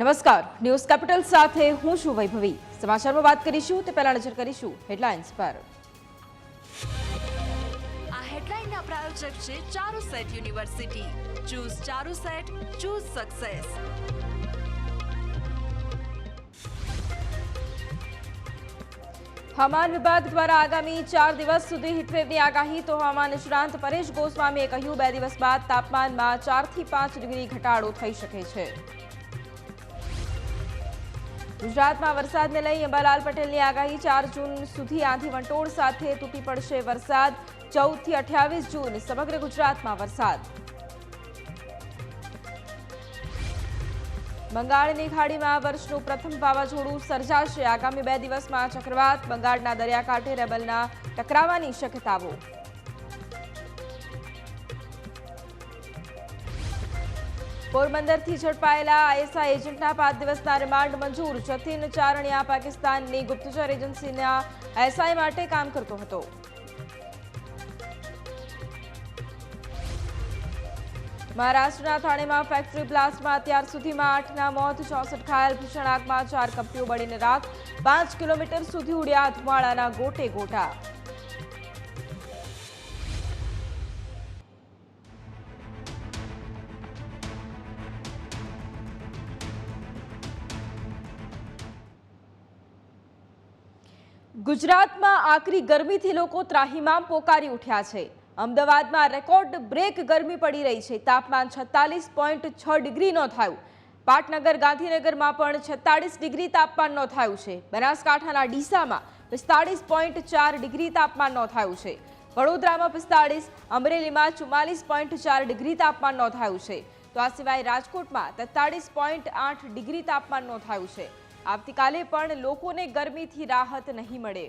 નમસ્કાર, news capital સાથે હું છું વૈભવી। સમાચારમાં વાત કરીશું તે પહેલા નજર કરીશું હેડલાઇન્સ પર। આ હેડલાઇનના પ્રાયોજક છે Charusat university. Choose Charusat, choose success. હવામાન વિભાગ દ્વારા આગામી 4 દિવસ સુધી હીટવેવની આગાહી। તો હવામાન નિષ્ણાંત પરેશ ગોસ્વામીએ કહ્યું 2 દિવસ બાદ તાપમાનમાં 4 થી 5 ડિગ્રી ઘટાડો થઈ શકે છે। ગુજરાતમાં વરસાદને લઈ અંબાલાલ પટેલની આગાહી। 4 જૂન સુધી આંધી વંટોળ સાથે તૂટી પડશે વરસાદ। 14 થી 28 જૂન સમગ્ર ગુજરાતમાં વરસાદ। બંગાળની ખાડીમાં વર્ષનું પ્રથમ વાવાઝોડું સર્જાશે। આગામી 2 દિવસમાં ચક્રવાત। બંગાળના દરિયાકાંઠે રેબલના ટકરાવાની શક્યતાઓ। પોરબંદરથી ઝડપાયેલા આઈએસઆઈ એજન્ટના 5 દિવસના રિમાન્ડ મંજૂર। જતીન ચારણિયા પાકિસ્તાનની ગુપ્તચર એજન્સીના આઈએસઆઈ માટે કામ કરતો હતો। મહારાષ્ટ્રના થાણેમાં ફેક્ટરી બ્લાસ્ટમાં અત્યાર સુધીમાં 8ના મોત, 64 ઘાયલ। ભીષણ આગમાં 4 કંપનીઓ બળીને રાખ। 5 કિલોમીટર સુધી ઉડ્યા ધુમાડાના ગોટે ગોટા। ગુજરાતમાં આકરી ગરમીથી લોકો ત્રાહિમામ પોકારી ઉઠ્યા છે। અમદાવાદમાં રેકોર્ડ બ્રેક ગરમી પડી રહી છે। તાપમાન 46.6 ડિગ્રી નોંધાયું। પાટનગર ગાંધીનગરમાં પણ 46 ડિગ્રી તાપમાન નોંધાયું છે। બનાસકાંઠાના ડીસામાં 45.4 ડિગ્રી તાપમાન નોંધાયું છે। વડોદરામાં 45, અમરેલીમાં 44.4 ડિગ્રી તાપમાન નોંધાયું છે। તો આ સિવાય રાજકોટમાં 43.8 ડિગ્રી તાપમાન નોંધાયું છે। આવતીકાલે પણ લોકોને ગરમીથી રાહત નહીં મળે।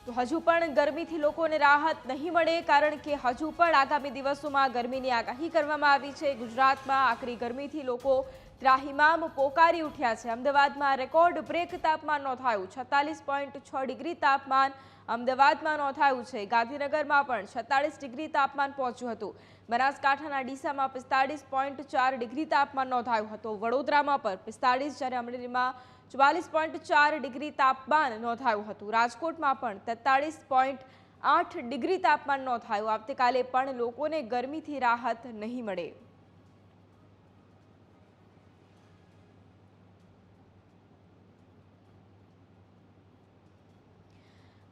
તો હજુ પણ ગરમીથી લોકોને રાહત નહીં મળે, કારણ કે હજુ પણ આગામી દિવસોમાં ગરમીની આગાહી કરવામાં આવી છે। ગુજરાતમાં આકરી ગરમીથી લોકો ત્રાહિમામ પોકારી ઉઠ્યા છે। અમદાવાદમાં રેકોર્ડ બ્રેક તાપમાન નોંધાયું। 46.6 ડિગ્રી તાપમાન અમદાવાદમાં નોંધાયું છે। ગાંધીનગરમાં પણ 46 ડિગ્રી તાપમાન પહોંચ્યું હતું। બનાસકાંઠાના ડીસામાં 45.4 ડિગ્રી તાપમાન નોંધાયું હતું। વડોદરામાં પણ 45, જ્યારે અમરેલીમાં 44.4 ડિગ્રી તાપમાન નોંધાયું હતું। રાજકોટમાં પણ 43.8 ડિગ્રી તાપમાન નોંધાયું। આવતીકાલે પણ લોકોને ગરમીથી રાહત નહીં મળે।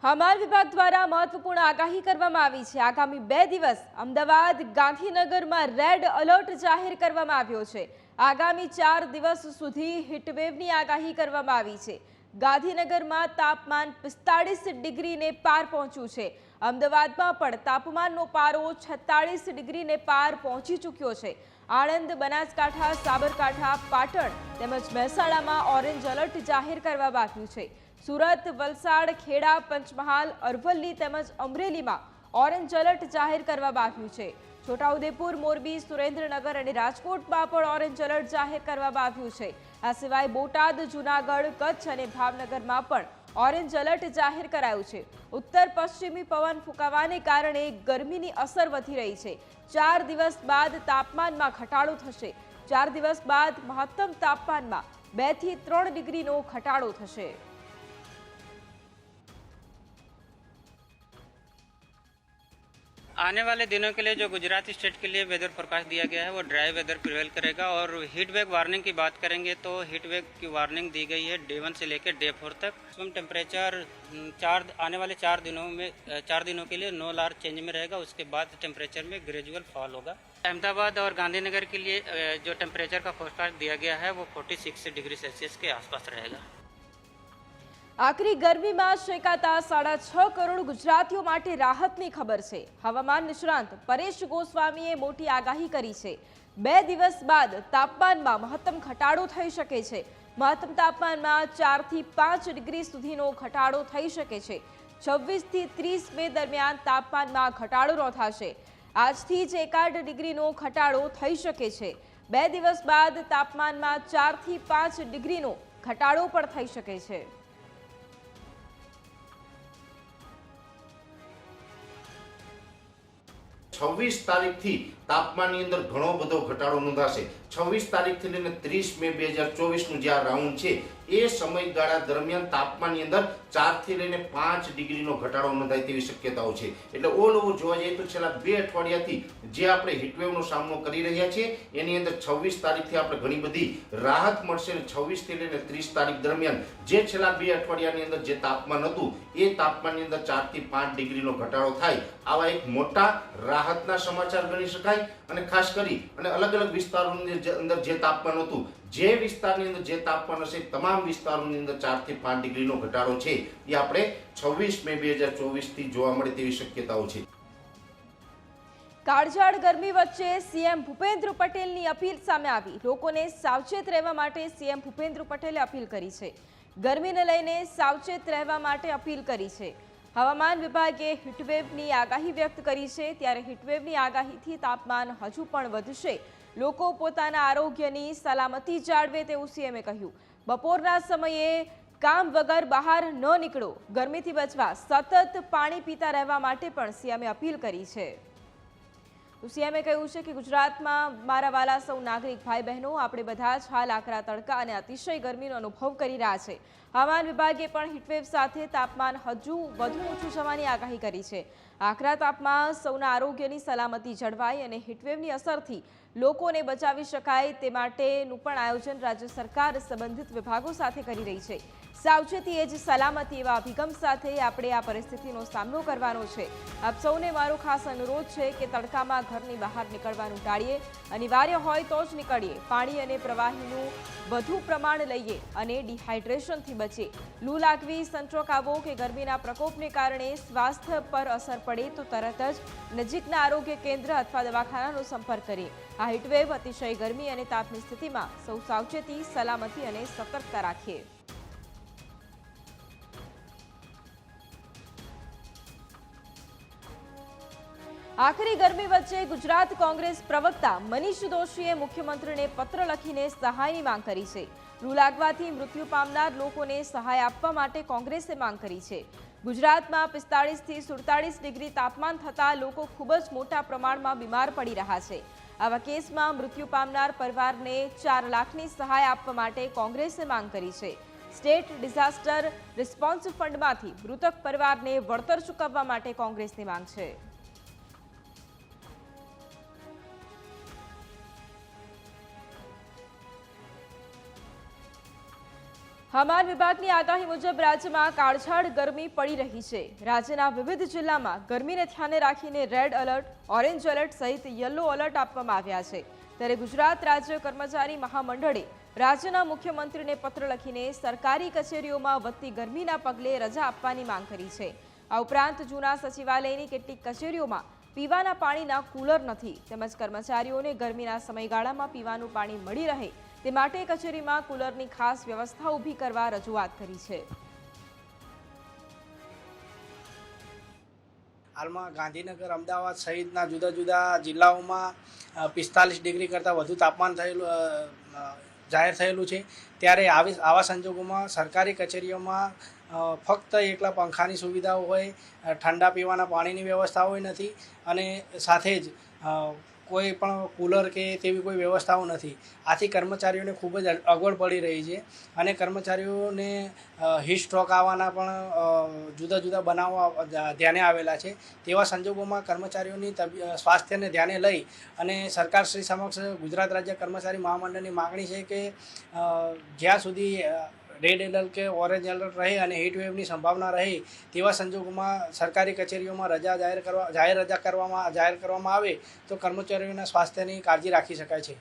હવામાન વિભાગ દ્વારા મહત્વપૂર્ણ આગાહી કરવામાં આવી છે। આગામી 2 દિવસ અમદાવાદ, ગાંધીનગરમાં રેડ એલર્ટ જાહેર કરવામાં આવ્યો છે। આગામી 4 દિવસ સુધી હીટવેવની આગાહી કરવામાં આવી છે। ગાંધીનગરમાં તાપમાન 45 ડિગ્રીને પાર પહોંચ્યું છે। અમદાવાદમાં પણ તાપમાનનો પારો 46 ડિગ્રીને પાર પહોંચી ચૂક્યો છે। આણંદ, બનાસકાંઠા, સાબરકાંઠા, પાટણ તેમજ મહેસાણામાં ઓરેન્જ એલર્ટ જાહેર કરવામાં આવ્યું છે। સુરત, વલસાડ, ખેડા, પંચમહાલ, અરવલ્લી તેમજ અમરેલીમાં ઓરેન્જ એલર્ટ જાહેર કરવામાં આવ્યું છે। છોટાઉદેપુર, મોરબી, સુરેન્દ્રનગર અને રાજકોટમાં પણ ઓરેન્જ એલર્ટ જાહેર કરવામાં આવ્યું છે। આ સિવાય બોટાદ, જૂનાગઢ, કચ્છ અને ભાવનગરમાં પણ ઓરેન્જ એલર્ટ જાહેર કરાયું છે। ઉત્તર પશ્ચિમી પવન ફૂંકાવાને કારણે ગરમીની અસર વધી રહી છે। 4 દિવસ બાદ તાપમાનમાં ઘટાડો થશે। 4 દિવસ બાદ મહત્તમ તાપમાનમાં 2 થી 3 ડિગ્રીનો ઘટાડો થશે। आने वाले दिनों के लिए जो गुजरात स्टेट के लिए वेदर फोरकास्ट दिया गया है वो ड्राई वेदर प्रिवेल करेगा। और हीट वेव वार्निंग की बात करेंगे तो हीट वेव की वार्निंग दी गई है डे 1 से लेकर डे 4 तक। मैक्सिमम टेम्परेचर आने वाले 4 दिनों के लिए नो लार्ज चेंज में रहेगा। उसके बाद टेम्परेचर में ग्रेजुअल फॉल होगा। अहमदाबाद और गांधीनगर के लिए जो टेम्परेचर का फोरकास्ट दिया गया है वो 46 डिग्री सेल्सियस के आसपास रहेगा। આકરી ગરમીમાં શેકાતા 6.5 કરોડ ગુજરાતીઓ માટે રાહતની ખબર છે। હવામાન નિષ્ણાંત પરેશ ગોસ્વામીએ મોટી આગાહી કરી છે। 2 દિવસ બાદ તાપમાનમાં મહત્તમ ઘટાડો થઈ શકે છે। મહત્તમ તાપમાનમાં 4 થી 5 ડિગ્રી સુધીનો ઘટાડો થઈ શકે છે। 26 થી 30 મે દરમિયાન તાપમાનમાં ઘટાડો નોંધાશે। આજથી જ 1 ડિગ્રીનો ઘટાડો થઈ શકે છે। 2 દિવસ બાદ તાપમાનમાં 4 થી 5 ડિગ્રીનો ઘટાડો પણ થઈ શકે છે। 26 તારીખથી તાપમાનની અંદર ઘણો બધો ઘટાડો નોંધાશે. 26 તારીખથી લઈને 30 મે 2024નું જે આ રાઉન્ડ છે એ સમયગાળા દરમિયાન તાપમાનની અંદર 4 થી લઈને 5 ડિગ્રીનો ઘટાડો નોંધાય તેવી શક્યતાઓ છે. એટલે ઓલ ઓવર જોવા જઈએ તો છેલ્લા 2 અઠવાડિયાથી જે આપણે હીટવેવનો સામનો કરી રહ્યા છીએ એની અંદર 26 તારીખથી આપણે ઘણી બધી રાહત મળશે અને 26 થી લઈને 30 તારીખ દરમિયાન જે છેલ્લા 2 અઠવાડિયાની અંદર જે તાપમાન હતું એ તાપમાનની અંદર 4 થી 5 ડિગ્રીનો ઘટાડો થાય, આવા એક મોટા રાહતના સમાચાર ગણી શકાય. અને ખાસ કરી અને અલગ અલગ વિસ્તારોની અંદર જે તાપમાન હતું, જે વિસ્તારની અંદર જે તાપમાન હશે તમામ વિસ્તારોની અંદર 4 થી 5 ડિગ્રીનો ઘટાડો છે એ આપણે 26 મે 2024 થી જોવા મળે તેવી શક્યતાઓ છે. કાળઝાળ ગરમી વચ્ચે સીએમ ભૂપેન્દ્ર પટેલની અપીલ સામે આવી. લોકોને સાવચેત રહેવા માટે સીએમ ભૂપેન્દ્ર પટેલે અપીલ કરી છે. ગરમીને લઈને સાવચેત રહેવા માટે અપીલ કરી છે. હવામાન વિભાગે હીટવેવની આગાહી વ્યક્ત કરી છે. ત્યારે હીટવેવની આગાહીથી તાપમાન હજુ પણ વધશે. લોકો પોતાના આરોગ્યની સલામતી જાળવે તેવું સીએમએ કહ્યું. બપોરના સમયે કામ વગર બહાર ન નીકળો. ગરમીથી બચવા સતત પાણી પીતા રહેવા માટે પણ સીએમએ અપીલ કરી છે. સીએમએ કહ્યું છે કે ગુજરાતમાં મારા વાલા સૌ નાગરિક ભાઈ બહેનો, આપણે બધા જ હાલ આકરા તડકા અને અતિશય ગરમીનો અનુભવ કરી રહ્યા છે. હવામાન વિભાગે પણ હીટવેવ સાથે તાપમાન હજુ વધુ ઊંચું જવાની આગાહી કરી છે. આકરા તાપમાં સૌના આરોગ્યની સલામતી જળવાય અને હીટવેવની અસરથી લોકોને બચાવી શકાય તે માટેનું પણ આયોજન રાજ્ય સરકાર સંબંધિત વિભાગો સાથે કરી રહી છે. સાવચેતી એ જ સલામતી એવા અભિગમ સાથે આપણે આ પરિસ્થિતિનો સામનો કરવાનો છે. આપ સૌને મારો ખાસ અનુરોધ છે કે તડકામાં ઘરની બહાર નીકળવાનું ટાળીએ. અનિવાર્ય હોય તો જ નીકળીએ. પાણી અને પ્રવાહીનું વધુ પ્રમાણ લઈએ અને ડિહાઇડ્રેશનથી બચીએ. લૂ લાગવી, સનસ્ટ્રોક આવવો કે ગરમીના પ્રકોપને કારણે સ્વાસ્થ્ય પર અસર પડે તો તરત જ નજીકના આરોગ્ય કેન્દ્ર અથવા દવાખાનાનો સંપર્ક કરીએ. આ હીટવેવ, અતિશય ગરમી અને તાપની સ્થિતિમાં સૌ સાવચેતી, સલામતી અને સતર્કતા રાખીએ. આખરી ગરમી વચ્ચે ગુજરાત કોંગ્રેસ પ્રવક્તા મનીષ દોશીએ મુખ્યમંત્રીને પત્ર લખીને સહાયની માંગ કરી છે. લૂ લાગવાથી મૃત્યુ પામનાર લોકોને સહાય આપવા માટે કોંગ્રેસે માંગ કરી છે. ગુજરાતમાં 45 થી 47 ડિગ્રી તાપમાન થતાં લોકો ખૂબ જ મોટા પ્રમાણમાં બીમાર પડી રહ્યા છે. આવા કેસમાં મૃત્યુ પામનાર પરિવારને 4 લાખની સહાય આપવા માટે કોંગ્રેસે માંગ કરી છે. સ્ટેટ ડિઝાસ્ટર રિસ્પોન્સ ફંડમાંથી મૃતક પરિવારને વળતર ચૂકવવા માટે કોંગ્રેસની માંગ છે. હવામાન વિભાગની આગાહી મુજબ રાજ્યમાં કાળઝાળ ગરમી પડી રહી છે. રાજ્યના વિવિધ જિલ્લામાં ગરમીને ધ્યાને રાખીને રેડ એલર્ટ, ઓરેન્જ એલર્ટ સહિત યલો એલર્ટ આપવામાં આવ્યા છે. ત્યારે ગુજરાત રાજ્ય કર્મચારી મહામંડળે રાજ્યના મુખ્યમંત્રીને પત્ર લખીને સરકારી કચેરીઓમાં વધતી ગરમીના પગલે રજા આપવાની માંગ કરી છે. આ ઉપરાંત જૂના સચિવાલયની કેટલીક કચેરીઓમાં પીવાના પાણીના કુલર નથી, તેમજ કર્મચારીઓને ગરમીના સમયગાળામાં પીવાનું પાણી મળી રહે તે માટે કચેરીમાં કુલરની ખાસ વ્યવસ્થા ઊભી કરવા રજૂઆત કરી છે. હાલમાં ગાંધીનગર, અમદાવાદ સહિતના જુદા જુદા જિલ્લાઓમાં 45 ડિગ્રી કરતાં વધુ તાપમાન જાહેર થયેલું છે. ત્યારે આવા સંજોગોમાં સરકારી કચેરીઓમાં ફક્ત એકલા પંખાની સુવિધાઓ હોય, ઠંડા પીવાના પાણીની વ્યવસ્થા હોય નથી અને સાથે જ કોઈ પણ કુલર કે તેવી કોઈ વ્યવસ્થાઓ નથી. આથી કર્મચારીઓને ખૂબ જ અગવડ પડી રહી છે અને કર્મચારીઓને હીટ સ્ટ્રોક આવવાના પણ જુદા જુદા બનાવો ધ્યાને આવેલા છે. તેવા સંજોગોમાં કર્મચારીઓની સ્વાસ્થ્યને ધ્યાને લઈ અને સરકારશ્રી સમક્ષ ગુજરાત રાજ્ય કર્મચારી મહામંડળની માગણી છે કે જ્યાં સુધી રેડ એલર્ટ કે ઓરેન્જ એલર્ટ રહે અને હીટ વેવની સંભાવના રહે તેવા સંજોગોમાં સરકારી કચેરીઓમાં રજા જાહેર કરવામાં આવે તો કર્મચારીઓના સ્વાસ્થ્યની કાળજી રાખી શકાય છે.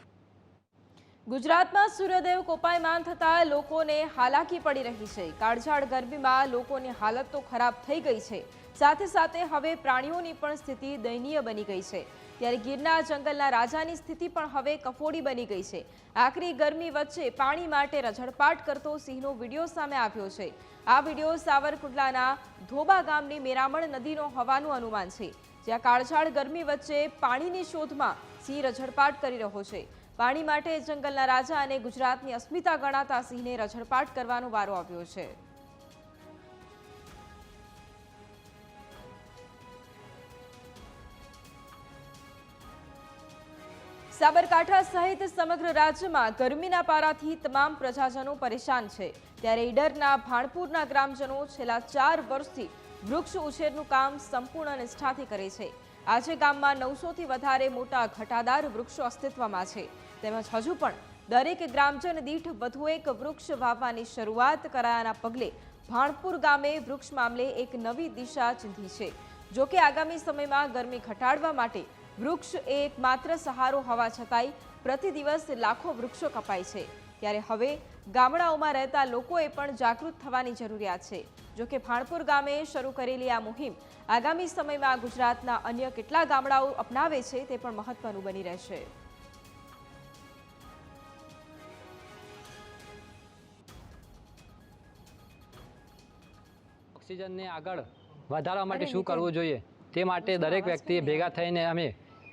ગુજરાતમાં સૂર્યદેવ કોપાયમાન થતાં લોકોને હાલાકી પડી રહી છે. કાળઝાળ ગરમીમાં લોકોની હાલત તો ખરાબ થઈ ગઈ છે, સાથે સાથે હવે પ્રાણીઓની પણ સ્થિતિ દયનીય બની ગઈ છે. ત્યારે ગીરના જંગલના રાજાની સ્થિતિ પણ હવે કફોડી બની ગઈ છે. આકરી ગરમી વચ્ચે પાણી માટે રઝળપાટ કરતો સિંહનો વિડીયો સામે આવ્યો છે. આ વિડીયો સાવરકુંડલાના ધોબા ગામની મેરામણ નદીનો હોવાનું અનુમાન છે, જ્યાં કાળઝાળ ગરમી વચ્ચે પાણીની શોધમાં સિંહ રઝળપાટ કરી રહ્યો છે. પાણી માટે જંગલના રાજા અને ગુજરાતની અસ્મિતા ગણાતા સિંહને રઝળપાટ કરવાનો વારો આવ્યો છે. સાબરકાંઠા સહિત સમગ્ર રાજ્યમાં ગરમીના પારાથી તમામ પ્રજાજનો પરેશાન છે, ત્યારે ઈડરના ભાણપુરના ગ્રામજનો છેલ્લા 4 વર્ષથી વૃક્ષ ઉછેરનું કામ સંપૂર્ણ નિષ્ઠાથી કરે છે. આજે ગામમાં 900થી વધારે મોટા ઘટાદાર વૃક્ષો અસ્તિત્વમાં છે, તેમજ હજુ પણ દરેક ગ્રામજન દીઠ વધુ એક વૃક્ષ વાવવાની શરૂઆત કરાયાના પગલે ભાણપુર ગામે વૃક્ષ મામલે એક નવી દિશા ચિંધી છે. જો કે આગામી સમયમાં ગરમી ઘટાડવા માટે વૃક્ષ એ એકમાત્ર સહારો હોવા છતાંય પ્રતિ દિવસ લાખો વૃક્ષો કપાય છે, ત્યારે હવે ગામડાઓમાં રહેતા લોકોએ પણ જાગૃત થવાની જરૂરિયાત છે. જો કે ભાણપુર ગામે શરૂ કરેલી આ મુહિમ આગામી સમયમાં ગુજરાતના અન્ય કેટલા ગામડાઓ અપનાવે છે તે પણ મહત્વનું બની રહેશે. ઓક્સિજનને આગળ વધારવા માટે શું કરવું જોઈએ તે માટે દરેક વ્યક્તિએ ભેગા થઈને અમે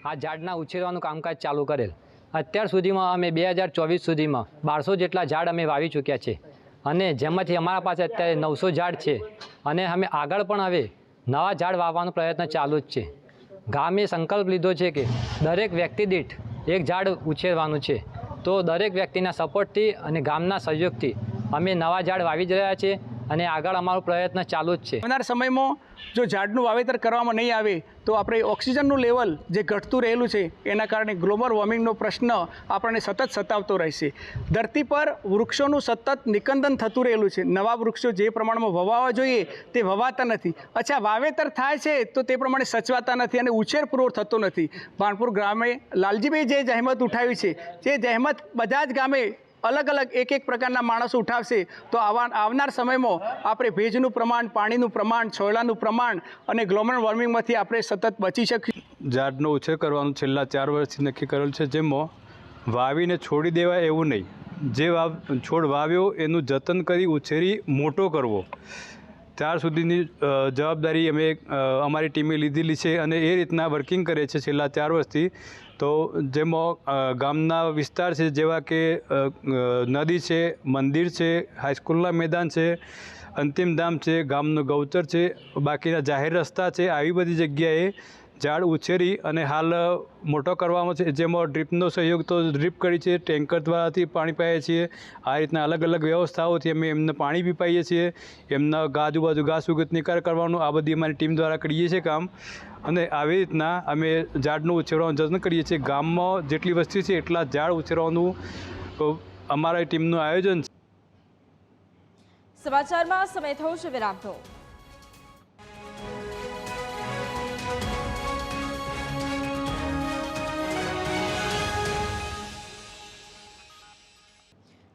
આ ઝાડના ઉછેરવાનું કામકાજ ચાલુ કરેલ. અત્યાર સુધીમાં અમે 2024 સુધીમાં 1200 જેટલા ઝાડ અમે વાવી ચૂક્યા છે અને જેમાંથી અમારા પાસે અત્યારે 900 ઝાડ છે અને અમે આગળ પણ હવે નવા ઝાડ વાવવાનો પ્રયત્ન ચાલુ જ છે. ગામે સંકલ્પ લીધો છે કે દરેક વ્યક્તિ દીઠ એક ઝાડ ઉછેરવાનું છે, તો દરેક વ્યક્તિના સપોર્ટથી અને ગામના સહયોગથી અમે નવા ઝાડ વાવી જ રહ્યા છીએ અને આગળ અમારો પ્રયત્ન ચાલુ જ છે. આવનાર સમયમાં જો ઝાડનું વાવેતર કરવામાં નહીં આવે તો આપણે ઓક્સિજનનું લેવલ જે ઘટતું રહેલું છે એના કારણે ગ્લોબલ વોર્મિંગનો પ્રશ્ન આપણને સતત સતાવતો રહેશે. ધરતી પર વૃક્ષોનું સતત નિકંદન થતું રહેલું છે. નવા વૃક્ષો જે પ્રમાણમાં વવાવા જોઈએ તે વવાતા નથી. અચ્છા, વાવેતર થાય છે તો તે પ્રમાણે સચવાતા નથી અને ઉછેર પૂરો થતો નથી. ભાણપુર ગામે લાલજીભાઈ જે જહેમત ઉઠાવી છે તે જહેમત બધા જ ગામે અલગ અલગ એક પ્રકારના માણસો ઉઠાવશે તો આવનાર સમયમાં આપણે ભેજનું પ્રમાણ, પાણીનું પ્રમાણ, છોડલાનું પ્રમાણ અને ગ્લોબલ વોર્મિંગમાંથી આપણે સતત બચી શકીએ. ઝાડનો ઉછેર કરવાનું છેલ્લા 4 વર્ષથી નક્કી કરેલ છે, જેમાં વાવીને છોડી દેવાય એવું નહીં. જે છોડ વાવ્યો એનું જતન કરી ઉછેરી મોટો કરવો, ત્યાર સુધીની જવાબદારી અમે અમારી ટીમે લીધેલી છે અને એ રીતના વર્કિંગ કરે છે છેલ્લા 4 વર્ષથી. તો જેમાં ગામના વિસ્તાર છે જેવા કે નદી છે, મંદિર છે, હાઈસ્કૂલના મેદાન છે, અંતિમ ધામ છે, ગામનું ગૌચર છે, બાકીના જાહેર રસ્તા છે, આવી બધી જગ્યાએ ઝાડ ઉછેરી અને હાલ મોટો કરવામાં છે. જેમાં ડ્રીપનો સહયોગ તો ડ્રીપ કરી છે, ટેન્કર દ્વારાથી પાણી પાઈએ છીએ. આ રીતના અલગ અલગ વ્યવસ્થાઓથી અમે એમને પાણી બી પાઈએ છીએ. એમના આજુબાજુ ઘાસ ઉગત નિકાલ કરવાનું આ બધી અમારી ટીમ દ્વારા કરીએ છીએ કામ. અને આવી રીતના અમે ઝાડનું ઉછેરવાનું જતન કરીએ છીએ. ગામમાં જેટલી વસ્તી છે એટલા ઝાડ ઉછેરવાનું અમારા ટીમનું આયોજન છે. સમાચારમાં સમય થયો છે વિરામનો.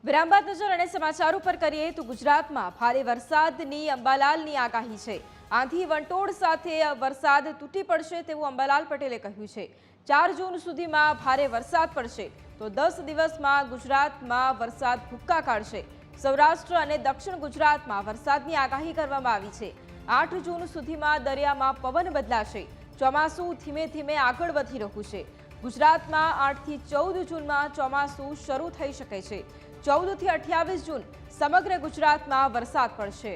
વિરામ બાદ નજર અને સમાચાર ઉપર કરીએ તો ગુજરાતમાં ભારે વરસાદની અંબાલાલની આગાહી છે. આંધી વંટોળ સાથે વરસાદ તૂટી પડશે તેવું અંબાલાલ પટેલે કહ્યું છે. 4 જૂન સુધીમાં ભારે વરસાદ પડશે તો 10 દિવસમાં ગુજરાતમાં વરસાદ ભૂક્કા કાઢશે. સૌરાષ્ટ્ર અને દક્ષિણ ગુજરાતમાં વરસાદની આગાહી કરવામાં આવી છે. 8 જૂન સુધીમાં દરિયામાં પવન બદલાશે. ચોમાસું ધીમે ધીમે આગળ વધી રહ્યું છે. ગુજરાતમાં 8 થી 14 જૂનમાં ચોમાસું શરૂ થઈ શકે છે. 14 થી 28 જૂન સમગ્ર ગુજરાતમાં વરસાદ પડશે.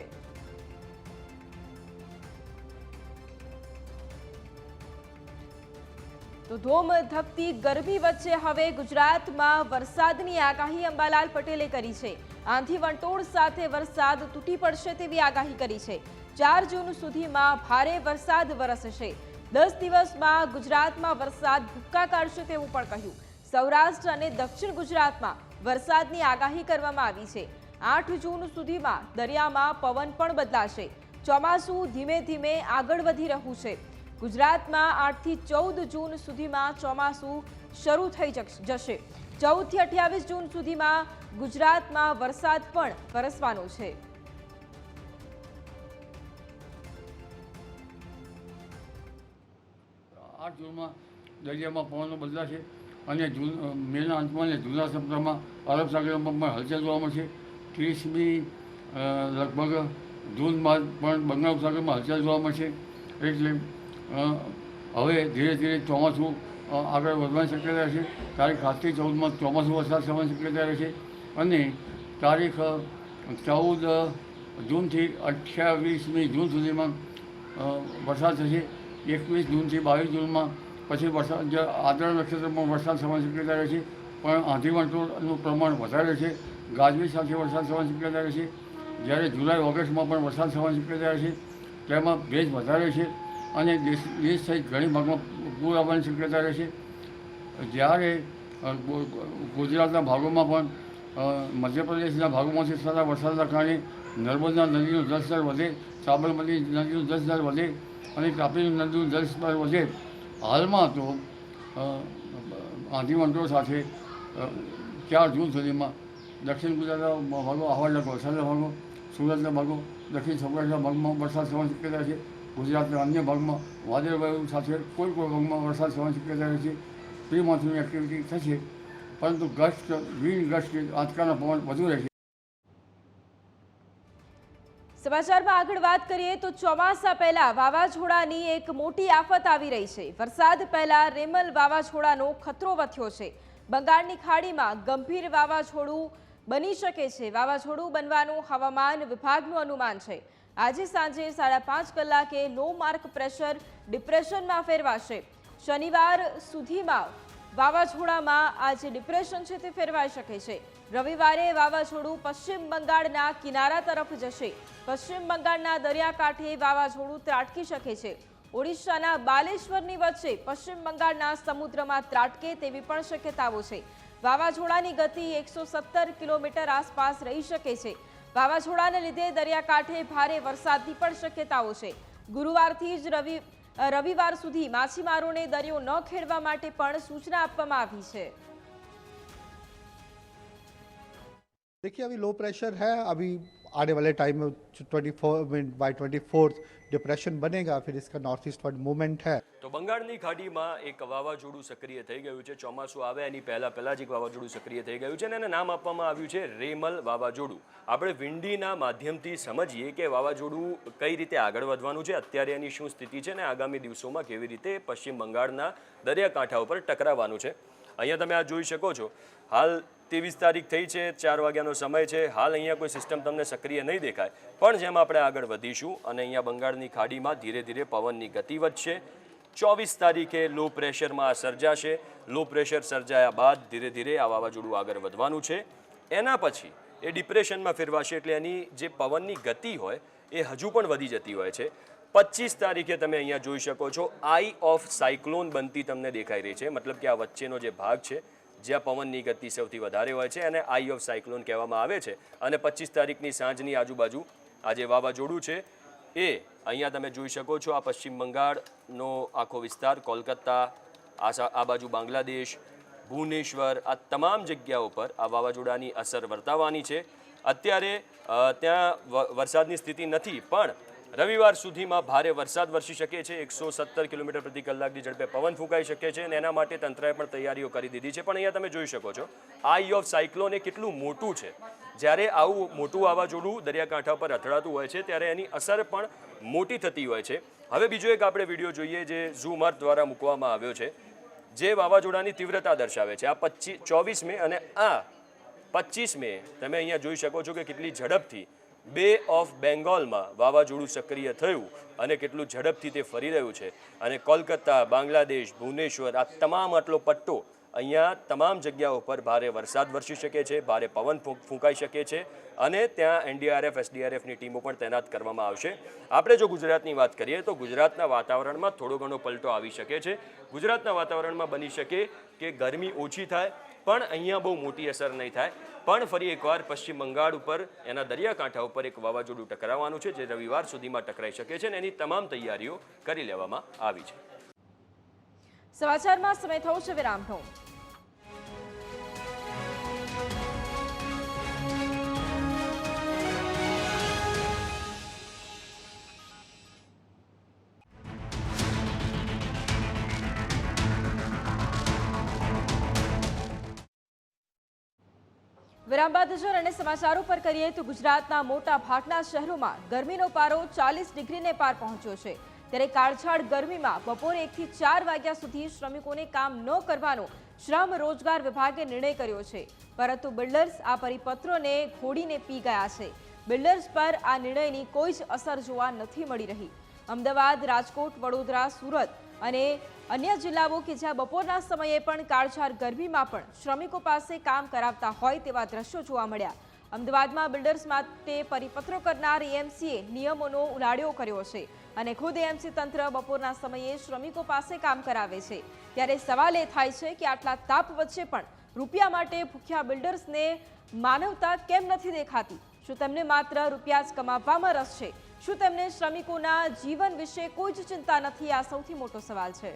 તો ધોમ ધકતી ગરમી વચ્ચે હવે ગુજરાતમાં વરસાદની આગાહી અંબાલાલ પટેલે કરી છે. આંધી વંટોળ સાથે વરસાદ તૂટી પડશે તેવી આગાહી કરી છે. 4 જૂન સુધીમાં ભારે વરસાદ વરસશે. 10 દિવસમાં ગુજરાતમાં વરસાદ ભૂક્કા કાઢશે તેવું પણ કહ્યું. સૌરાષ્ટ્ર અને દક્ષિણ ગુજરાતમાં વરસાદની આગાહી કરવામાં આવી છે. 8 જૂન સુધીમાં દરિયામાં પવન પણ બદલાશે. ચોમાસું ધીમે ધીમે આગળ વધી રહ્યું છે. ગુજરાતમાં 8 થી 14 જૂન સુધીમાં ચોમાસું શરૂ થઈ જશે. 14 થી 28 જૂન સુધીમાં ગુજરાતમાં વરસાદ પણ વરસવાનો છે. જૂનમાં દરિયામાં પવનો બદલાશે અને મેના અંતમાં અને જૂના સપ્તાહમાં અરબ સાગરમાં પણ હલચલ જોવા મળશે. 30મી લગભગ જૂન બાદ પણ બંગાળ સાગરમાં હલચલ જોવા મળશે. એટલે હવે ધીરે ધીરે ચોમાસું આગળ વધવાની શક્યતા રહેશે. તારીખ 7 થી 14માં ચોમાસું વરસાદ થવાની શક્યતા રહેશે અને તારીખ 14 જૂનથી 28મી જૂન સુધીમાં વરસાદ થશે. 21 જૂનથી 22 જૂનમાં પછી વરસાદ જે આદ્ર નક્ષત્રમાં વરસાદ થવાની શક્યતા રહે છે, પણ આંધી વંટોળનું પ્રમાણ વધારે છે. ગાજવીજ સાથે વરસાદ થવાની શક્યતા રહે છે. જ્યારે જુલાઈ ઓગસ્ટમાં પણ વરસાદ થવાની શક્યતા રહે છે. તેમાં ભેજ વધારે છે અને દેશ સહિત ઘણી ભાગમાં પૂર આવવાની શક્યતા રહે છે. જ્યારે ગુજરાતના ભાગોમાં પણ મધ્યપ્રદેશના ભાગોમાંથી થતા વરસાદના કારણે નર્મદા નદીનું જળસ્તર વધે, સાબરમતી નદીનું જળસ્તર વધે અને તાપી નદીનું જળસ્તર વધે. હાલમાં તો આંધી વંટોળ સાથે 4 જૂન સુધીમાં દક્ષિણ ગુજરાતના ભાગો, આહવાના વલસાડના ભાગો, સુરતના ભાગો, દક્ષિણ સૌરાષ્ટ્રના ભાગમાં વરસાદ થવાની શક્યતા છે. ગુજરાતના અન્ય ભાગમાં વાદળવાયુ સાથે કોઈ ભાગમાં વરસાદ થવાની શક્યતા રહે છે. પ્રી મોન્સૂન એક્ટિવિટી થશે, પરંતુ ગસ્ટ વિન્ડ ગસ્ટ આંચકાના પવન વધુ રહેશે. સમાચારમાં આગળ વાત કરીએ તો ચોમાસા પહેલા વાવાઝોડાની એક મોટી આફત આવી રહી છે. વરસાદ પહેલા રેમલ વાવાઝોડાનો ખતરો વધ્યો છે. બંગાળની ખાડીમાં ગંભીર વાવાઝોડું બની શકે છે. વાવાઝોડું બનવાનું હવામાન વિભાગનું અનુમાન છે. આજે સાંજે 5:30 કલાકે લો માર્ક પ્રેશર ડિપ્રેશનમાં ફેરવાશે. શનિવાર સુધીમાં વાવાઝોડામાં આજે ડિપ્રેશન છે તે ફેરવાઈ શકે છે. રવિવારે વાવાઝોડું પશ્ચિમ બંગાળના કિનારા તરફ જશે. પશ્ચિમ બંગાળના દરિયાકાંઠે વાવાઝોડું ત્રાટકી શકે છે. ઓડિશાના બાલેશ્વરની વચ્ચે પશ્ચિમ બંગાળના સમુદ્રમાં ત્રાટકે તેવી પણ શક્યતાઓ છે. વાવાઝોડાની ગતિ 117 કિલોમીટર આસપાસ રહી શકે છે. વાવાઝોડાને લીધે દરિયાકાંઠે ભારે વરસાદની પણ શક્યતાઓ છે. ગુરુવારથી જ રવિવાર સુધી માછીમારોને દરિયો ન ખેડવા માટે પણ સૂચના આપવામાં આવી છે. देखिए अभी लो प्रेशर है, अभी आने वाले टाइम में 24 डिप्रेशन बनेगा, फिर इसका नॉर्थ ईस्टवर्ड मूवमेंट है. તો બંગાળની ખાડીમાં એક વાવાઝોડું સક્રિય થઈ ગયું છે. ચોમાસું આવે એની પહેલાં જ એક વાવાઝોડું સક્રિય થઈ ગયું છે અને એને નામ આપવામાં આવ્યું છે રેમલ વાવાઝોડું. આપણે વિંડીના માધ્યમથી સમજીએ કે વાવાઝોડું કઈ રીતે આગળ વધવાનું છે, અત્યારે એની શું સ્થિતિ છે અને આગામી દિવસોમાં કેવી રીતે પશ્ચિમ બંગાળના દરિયાકાંઠા ઉપર ટકરાવવાનું છે. અહીંયા તમે આ જોઈ શકો છો. હાલ 23 તારીખ થઈ છે, 4 વાગ્યાનો સમય છે. હાલ અહીંયા કોઈ સિસ્ટમ તમને સક્રિય નહીં દેખાય, પણ જેમ આપણે આગળ વધીશું અને અહીંયા બંગાળની ખાડીમાં ધીરે ધીરે પવનની ગતિ વધશે. 24 તારીખે લો પ્રેશરમાં આ સર્જાશે. લો પ્રેશર સર્જાયા બાદ ધીરે ધીરે આ વાવાઝોડું આગળ વધવાનું છે. એના પછી એ ડિપ્રેશનમાં ફેરવાશે, એટલે એની જે પવનની ગતિ હોય એ હજુ પણ વધી જતી હોય છે. 25 તારીખે તમે અહીંયા જોઈ શકો છો આઈ ઓફ સાયક્લોન બનતી તમને દેખાઈ રહી છે. મતલબ કે આ વચ્ચેનો જે ભાગ છે જ્યાં પવનની ગતિ સૌથી વધારે હોય છે અને આઈ ઓફ સાયક્લોન કહેવામાં આવે છે. અને 25 તારીખની સાંજની આજુબાજુ આ જે વાવાઝોડું છે એ અહીંયા તમે જોઈ શકો છો. આ પશ્ચિમ બંગાળનો આખો વિસ્તાર, કોલકાતા, આ બાજુ બાંગ્લાદેશ, ભુવનેશ્વર, આ તમામ જગ્યાઓ પર આ વાવાઝોડાની અસર વર્તાવાની છે. અત્યારે ત્યાં વરસાદની સ્થિતિ નથી, પણ રવિવાર સુધીમાં ભારે વરસાદ વરસી શકે છે. 117 કિલોમીટર પ્રતિ કલાકની ઝડપે પવન ફૂંકાઈ શકે છે અને એના માટે તંત્રએ પણ તૈયારીઓ કરી દીધી છે. પણ અહીંયા તમે જોઈ શકો છો આઈ ઓફ સાયક્લોન એ કેટલું મોટું છે. જ્યારે આવું મોટું વાવાઝોડું દરિયાકાંઠા પર અથડાતું હોય છે ત્યારે એની અસર પણ મોટી થતી હોય છે. હવે બીજો એક આપણે વિડીયો જોઈએ જે ઝૂમ અર્થ દ્વારા મૂકવામાં આવ્યો છે, જે વાવાઝોડાની તીવ્રતા દર્શાવે છે. આ 24 મે અને આ 25 મે તમે અહીંયા જોઈ શકો છો કે કેટલી ઝડપથી બે ઓફ બેંગોલમાં વાવાઝોડું સક્રિય થયું અને કેટલું ઝડપથી તે ફરી રહ્યું છે. અને કોલકાતા, બાંગ્લાદેશ, ભુવનેશ્વર, આ તમામ આટલો પટ્ટો અહીંયા તમામ જગ્યાઓ પર ભારે વરસાદ વરસી શકે છે, ભારે પવન ફૂંકાઈ શકે છે અને ત્યાં એનડીઆરએફ, એસડીઆરએફની ટીમો પણ તૈનાત કરવામાં આવશે. આપણે જો ગુજરાતની વાત કરીએ તો ગુજરાતના વાતાવરણમાં થોડો ઘણો પલટો આવી શકે છે. ગુજરાતના વાતાવરણમાં બની શકે કે ગરમી ઓછી થાય, પણ અહીંયા બહુ મોટી અસર નહીં થાય. પણ ફરી એકવાર પશ્ચિમ બંગાળ ઉપર એના દરિયાકાંઠા ઉપર એક વાવાઝોડું ટકરાવવાનું છે, જે રવિવાર સુધીમાં ટકરાઈ શકે છે અને એની તમામ તૈયારીઓ કરી લેવામાં આવી છે. સમાચારમાં સમય થયો છે વિરામનો. વિરામ બાદ નજર અને સમાચારો પર કરીએ તો ગુજરાતના મોટા ભાગના શહેરોમાં ગરમીનો પારો 40 ડિગ્રીને પાર પહોંચ્યો છે. ત્યારે કાળઝાળ ગરમીમાં બપોરે 1 થી 4 વાગ્યા સુધી શ્રમિકોને કામ ન કરવાનો શ્રમ રોજગાર વિભાગે નિર્ણય કર્યો છે. પરંતુ બિલ્ડર્સ આ પરિપત્રોને ઘોડીને પી ગયા છે. બિલ્ડર્સ પર આ નિર્ણયની કોઈ જ અસર જોવા નથી મળી રહી. અમદાવાદ, રાજકોટ, વડોદરા, સુરત અને અન્ય જિલ્લાઓ કે જ્યાં બપોરના સમયે પણ કાળઝાળ ગરમીમાં પણ શ્રમિકો પાસે કામ કરાવતા હોય તેવા દ્રશ્યો જોવા મળ્યા. અમદાવાદમાં બિલ્ડર્સ માટે પરિપત્રો કરનાર એએમસીએ નિયમોનો ઉલાળ્યો કર્યો છે અને ખુદ એએમસી તંત્ર બપોરના સમયે શ્રમિકો પાસે કામ કરાવે છે. ત્યારે સવાલ એ થાય છે કે આટલા તાપ વચ્ચે પણ રૂપિયા માટે ભૂખ્યા બિલ્ડર્સને માનવતા કેમ નથી દેખાતી? શું તેમને માત્ર રૂપિયા જ કમાવવામાં રસ છે? શું તેમને શ્રમિકોના જીવન વિશે કોઈ જ ચિંતા નથી? આ સૌથી મોટો સવાલ છે.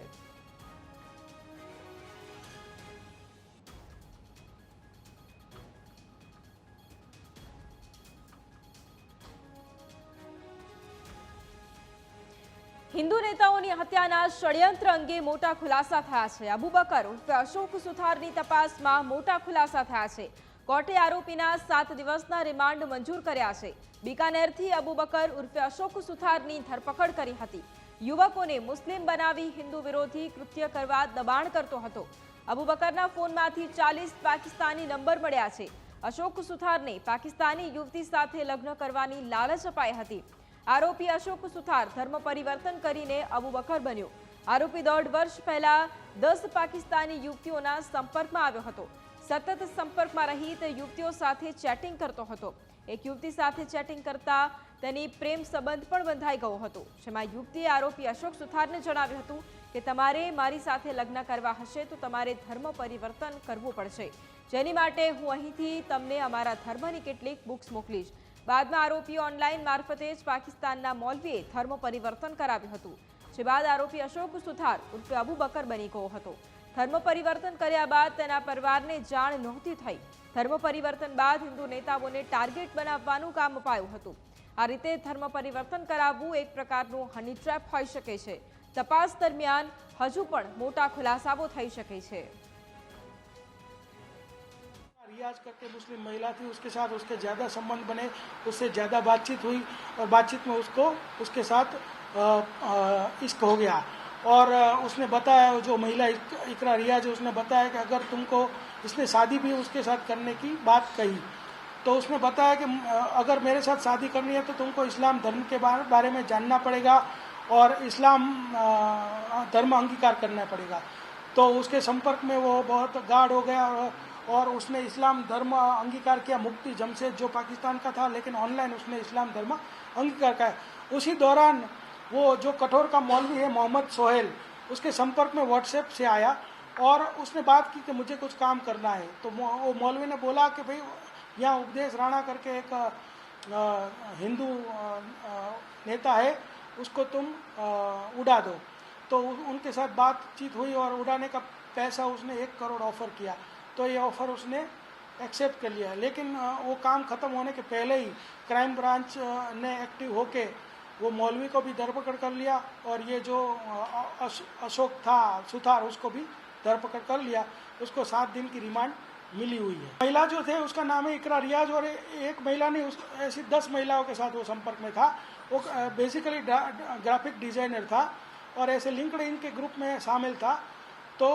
હિન્દુ નેતાઓની હત્યાના ષડયંત્ર અંગે મોટા ખુલાસા થયા છે. અબુ બકર ઉર્ફે અશોક સુથારની તપાસમાં મોટા ખુલાસા થયા છે. કોર્ટે આરોપીના 7 દિવસના રિમાન્ડ મંજૂર કર્યા છે. બિકાનેરથી અબુ બકર ઉર્ફે અશોક સુથારની ધરપકડ કરી હતી. યુવકોને મુસ્લિમ બનાવી હિન્દુ વિરોધી કૃત્ય કરવા દબાણ કરતો હતો. અબુ બકરના ફોનમાંથી 40 પાકિસ્તાની નંબર મળ્યા છે. અશોક સુથારને પાકિસ્તાની યુવતી સાથે લગ્ન કરવાની લાલચ અપાઈ હતી. આરોપી અશોક સુથાર ધર્મ પરિવર્તન કરીને અબુ બકર બન્યો. આરોપી 1.5 વર્ષ પહેલા 10 પાકિસ્તાની યુવતીઓના સંપર્કમાં આવ્યો હતો. સતત સંપર્કમાં રહી તે યુવતીઓ સાથે ચેટિંગ કરતો હતો. એક યુવતી સાથે ચેટિંગ કરતા તેની પ્રેમ સંબંધ પણ બંધાઈ ગયો હતો, જેમાં યુવતીએ આરોપી અશોક સુથારને જણાવ્યું હતું કે તમારે મારી સાથે લગ્ન કરવા હશે તો તમારે ધર્મ પરિવર્તન કરવું પડશે, જેની માટે હું અહીંથી તમને અમારા ધર્મની કેટલીક બુક્સ મોકલીશ. બાદમાં આરોપીઓ ઓનલાઈન મારફતે જ પાકિસ્તાનના મૌલવીએ ધર્મ પરિવર્તન કરાવ્યું હતું. જે બાદ આરોપી અશોક સુથાર ઉર્ફે અબુ બકર બની ગયો હતો. ધર્મ પરિવર્તન કર્યા બાદ તેના પરિવારને જાણ નહોતી થઈ. ધર્મ પરિવર્તન બાદ હિન્દુ નેતાઓને ટાર્ગેટ બનાવવાનું કામ અપાયું હતું. આ રીતે ધર્મ પરિવર્તન કરાવવું એક પ્રકારનું હની ટ્રેપ હોઈ શકે છે. તપાસ દરમિયાન હજુ પણ મોટા ખુલાસાઓ થઈ શકે છે. रियाज करके मुस्लिम महिला थी, उसके साथ उसके ज़्यादा संबंध बने, उससे ज़्यादा बातचीत हुई और बातचीत में उसको उसके साथ इश्क हो गया. और उसने बताया, जो महिला इकरा रियाज है, उसने बताया कि अगर तुमको, इसने शादी भी उसके साथ करने की बात कही, तो उसने बताया कि अगर मेरे साथ शादी करनी है तो तुमको इस्लाम धर्म के बारे में जानना पड़ेगा और इस्लाम धर्म अंगीकार करना पड़ेगा. तो उसके संपर्क में वो बहुत गाढ़ हो गया और उसने इस्लाम धर्म अंगीकार किया. मुफ्ती जमशेद जो पाकिस्तान का था, लेकिन ऑनलाइन उसने इस्लाम धर्म अंगीकार किया. उसी दौरान वो जो कठोर का मौलवी है मोहम्मद सोहेल, उसके संपर्क में व्हाट्सएप से आया और उसने बात की कि मुझे कुछ काम करना है. तो वो मौलवी ने बोला कि भाई यहाँ उपदेश राणा करके एक हिंदू नेता है, उसको तुम उड़ा दो. तो उनके साथ बातचीत हुई और उड़ाने का पैसा उसने 1 करोड़ ऑफर किया. तो ये ऑफ़र उसने एक्सेप्ट कर लिया. लेकिन वो काम ख़त्म होने के पहले ही क्राइम ब्रांच ने एक्टिव होके वो मौलवी को भी धरपकड़ कर लिया और ये जो अशोक था सुथार, उसको भी धरपकड़ कर लिया. उसको 7 दिन की रिमांड मिली हुई है. महिला जो थे उसका नाम है इकरा रियाज और एक महिला नहीं, ऐसी 10 महिलाओं के साथ वो संपर्क में था. वो बेसिकली ग्राफिक डिज़ाइनर था और ऐसे लिंक्डइन के ग्रुप में शामिल था. तो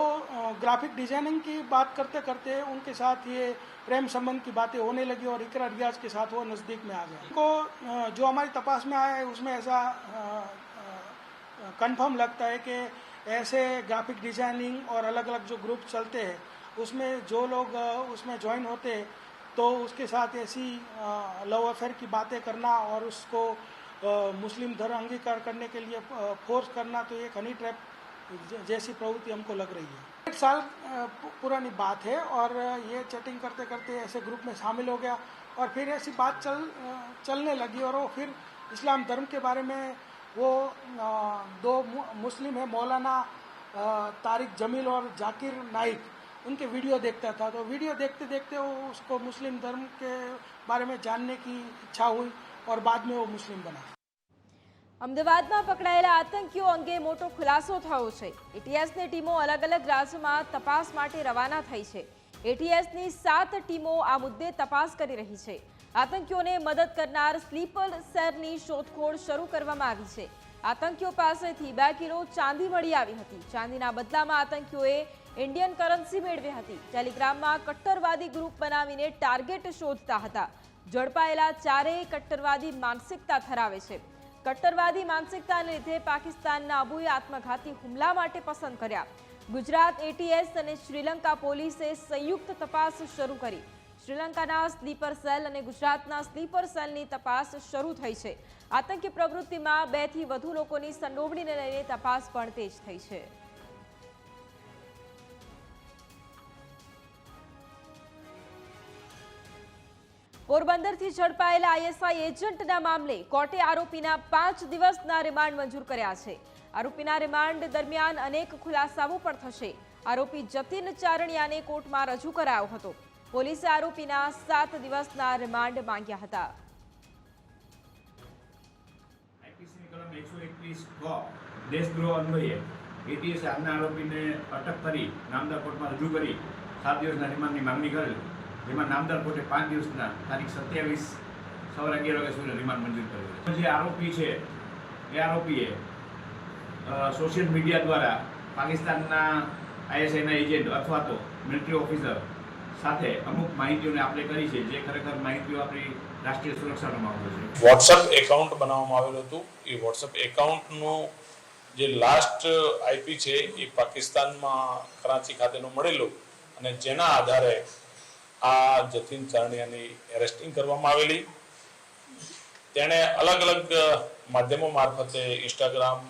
ग्राफिक डिजाइनिंग की बात करते करते उनके साथ ये प्रेम संबंध की बातें होने लगी और इकरा रियाज के साथ वो नज़दीक में आ गया. को जो हमारी तपास में आया है उसमें ऐसा कंफर्म लगता है कि ऐसे ग्राफिक डिजाइनिंग और अलग अलग जो ग्रुप चलते हैं उसमें जो लोग उसमें ज्वाइन होते हैं तो उसके साथ ऐसी लव अफेयर की बातें करना और उसको मुस्लिम धर्म अंगीकार करने के लिए फोर्स करना, तो एक हनी ट्रैप जैसी प्रवृत्ति हमको लग रही है. 1 साल पुरानी बात है और ये चैटिंग करते करते ऐसे ग्रुप में शामिल हो गया और फिर ऐसी बात चलने लगी और वो फिर इस्लाम धर्म के बारे में वो 2 मुस्लिम है, मौलाना तारिक जमील और जाकिर नाइक, उनके वीडियो देखता था. तो वीडियो देखते देखते वो उसको मुस्लिम धर्म के बारे में जानने की इच्छा हुई और बाद में वो मुस्लिम बना. અમદાવાદમાં પકડાયેલા આતંકીઓ અંગે મોટો ખુલાસો થયો છે. એટીએસની ટીમો અલગ અલગ રાજ્યમાં તપાસ માટે રવાના થઈ છે. એટીએસની 7 ટીમો આ મુદ્દે તપાસ કરી રહી છે. આતંકીઓને મદદ કરનાર સ્લીપર સેલની શોધખોળ શરૂ કરવામાં આવી છે. આતંકીઓ પાસેથી 2 કિલો ચાંદી મળી આવી હતી. ચાંદીના બદલામાં આતંકીઓએ ઇન્ડિયન કરન્સી મેળવી હતી. ટેલિગ્રામમાં કટ્ટરવાદી ગ્રુપ બનાવીને ટાર્ગેટ શોધતા હતા. ઝડપાયેલા 4 કટ્ટરવાદી માનસિકતા ધરાવે છે. કટ્ટરવાદી માનસિકતાને લીધે પાકિસ્તાનના અબુએ આત્મઘાતી હુમલા માટે પસંદ કર્યા. ગુજરાત એટીએસ અને શ્રીલંકા પોલીસે સંયુક્ત તપાસ શરૂ કરી. શ્રીલંકાના સ્લીપર સેલ અને ગુજરાતના સ્લીપર સેલની તપાસ શરૂ થઈ છે. આતંકી પ્રવૃત્તિમાં 2 થી વધુ લોકોની સંડોવણીને લઈને તપાસ પણ તેજ થઈ છે. પોરબંદરથી ઝડપાયેલા આઈએસઆઈ એજન્ટના મામલે કોર્ટે આરોપીના 5 દિવસના રિમાન્ડ મંજૂર કર્યા છે. આરોપીના રિમાન્ડ દરમિયાન અનેક ખુલાસાઓ પણ થશે. આરોપી જતીન ચારણિયાને કોર્ટમાં રજૂ કરાયો હતો. પોલીસે આરોપીના 7 દિવસના રિમાન્ડ માંગ્યા હતા. આઈપીસીની કલમ 121 દેશદ્રોહ અન્વયે એટીએસે આજના આરોપીને અટક કરી નામદાર કોર્ટમાં રજૂ કરી 7 દિવસના રિમાન્ડની માંગણી કરેલ, જેમાં નામદાર કોર્ટે 5 દિવસના તારીખ 27 સવારે 11 વાગ્યા સુધી રિમાન્ડ મંજૂર કર્યો. જે આરોપી છે એ આરોપીએ સોશિયલ મીડિયા દ્વારા પાકિસ્તાનના આઈએસઆઈના એજન્ટ અથવા તો મિલિટરી ઓફિસર સાથે અમુક માહિતીઓને આપણે કરી છે, જે ખરેખર માહિતીઓ આપણી રાષ્ટ્રીય સુરક્ષાનો મામલો છે. વોટ્સઅપ એકાઉન્ટ બનાવવામાં આવેલું હતું. એ વોટ્સઅપ એકાઉન્ટનું જે લાસ્ટ આઈપી છે એ પાકિસ્તાનમાં કરાચી ખાતેનું મળેલું અને જેના આધારે આ જતીન ચારણિયાની એરેસ્ટિંગ કરવામાં આવેલી. તેણે અલગ અલગ માધ્યમો મારફતે ઇન્સ્ટાગ્રામ,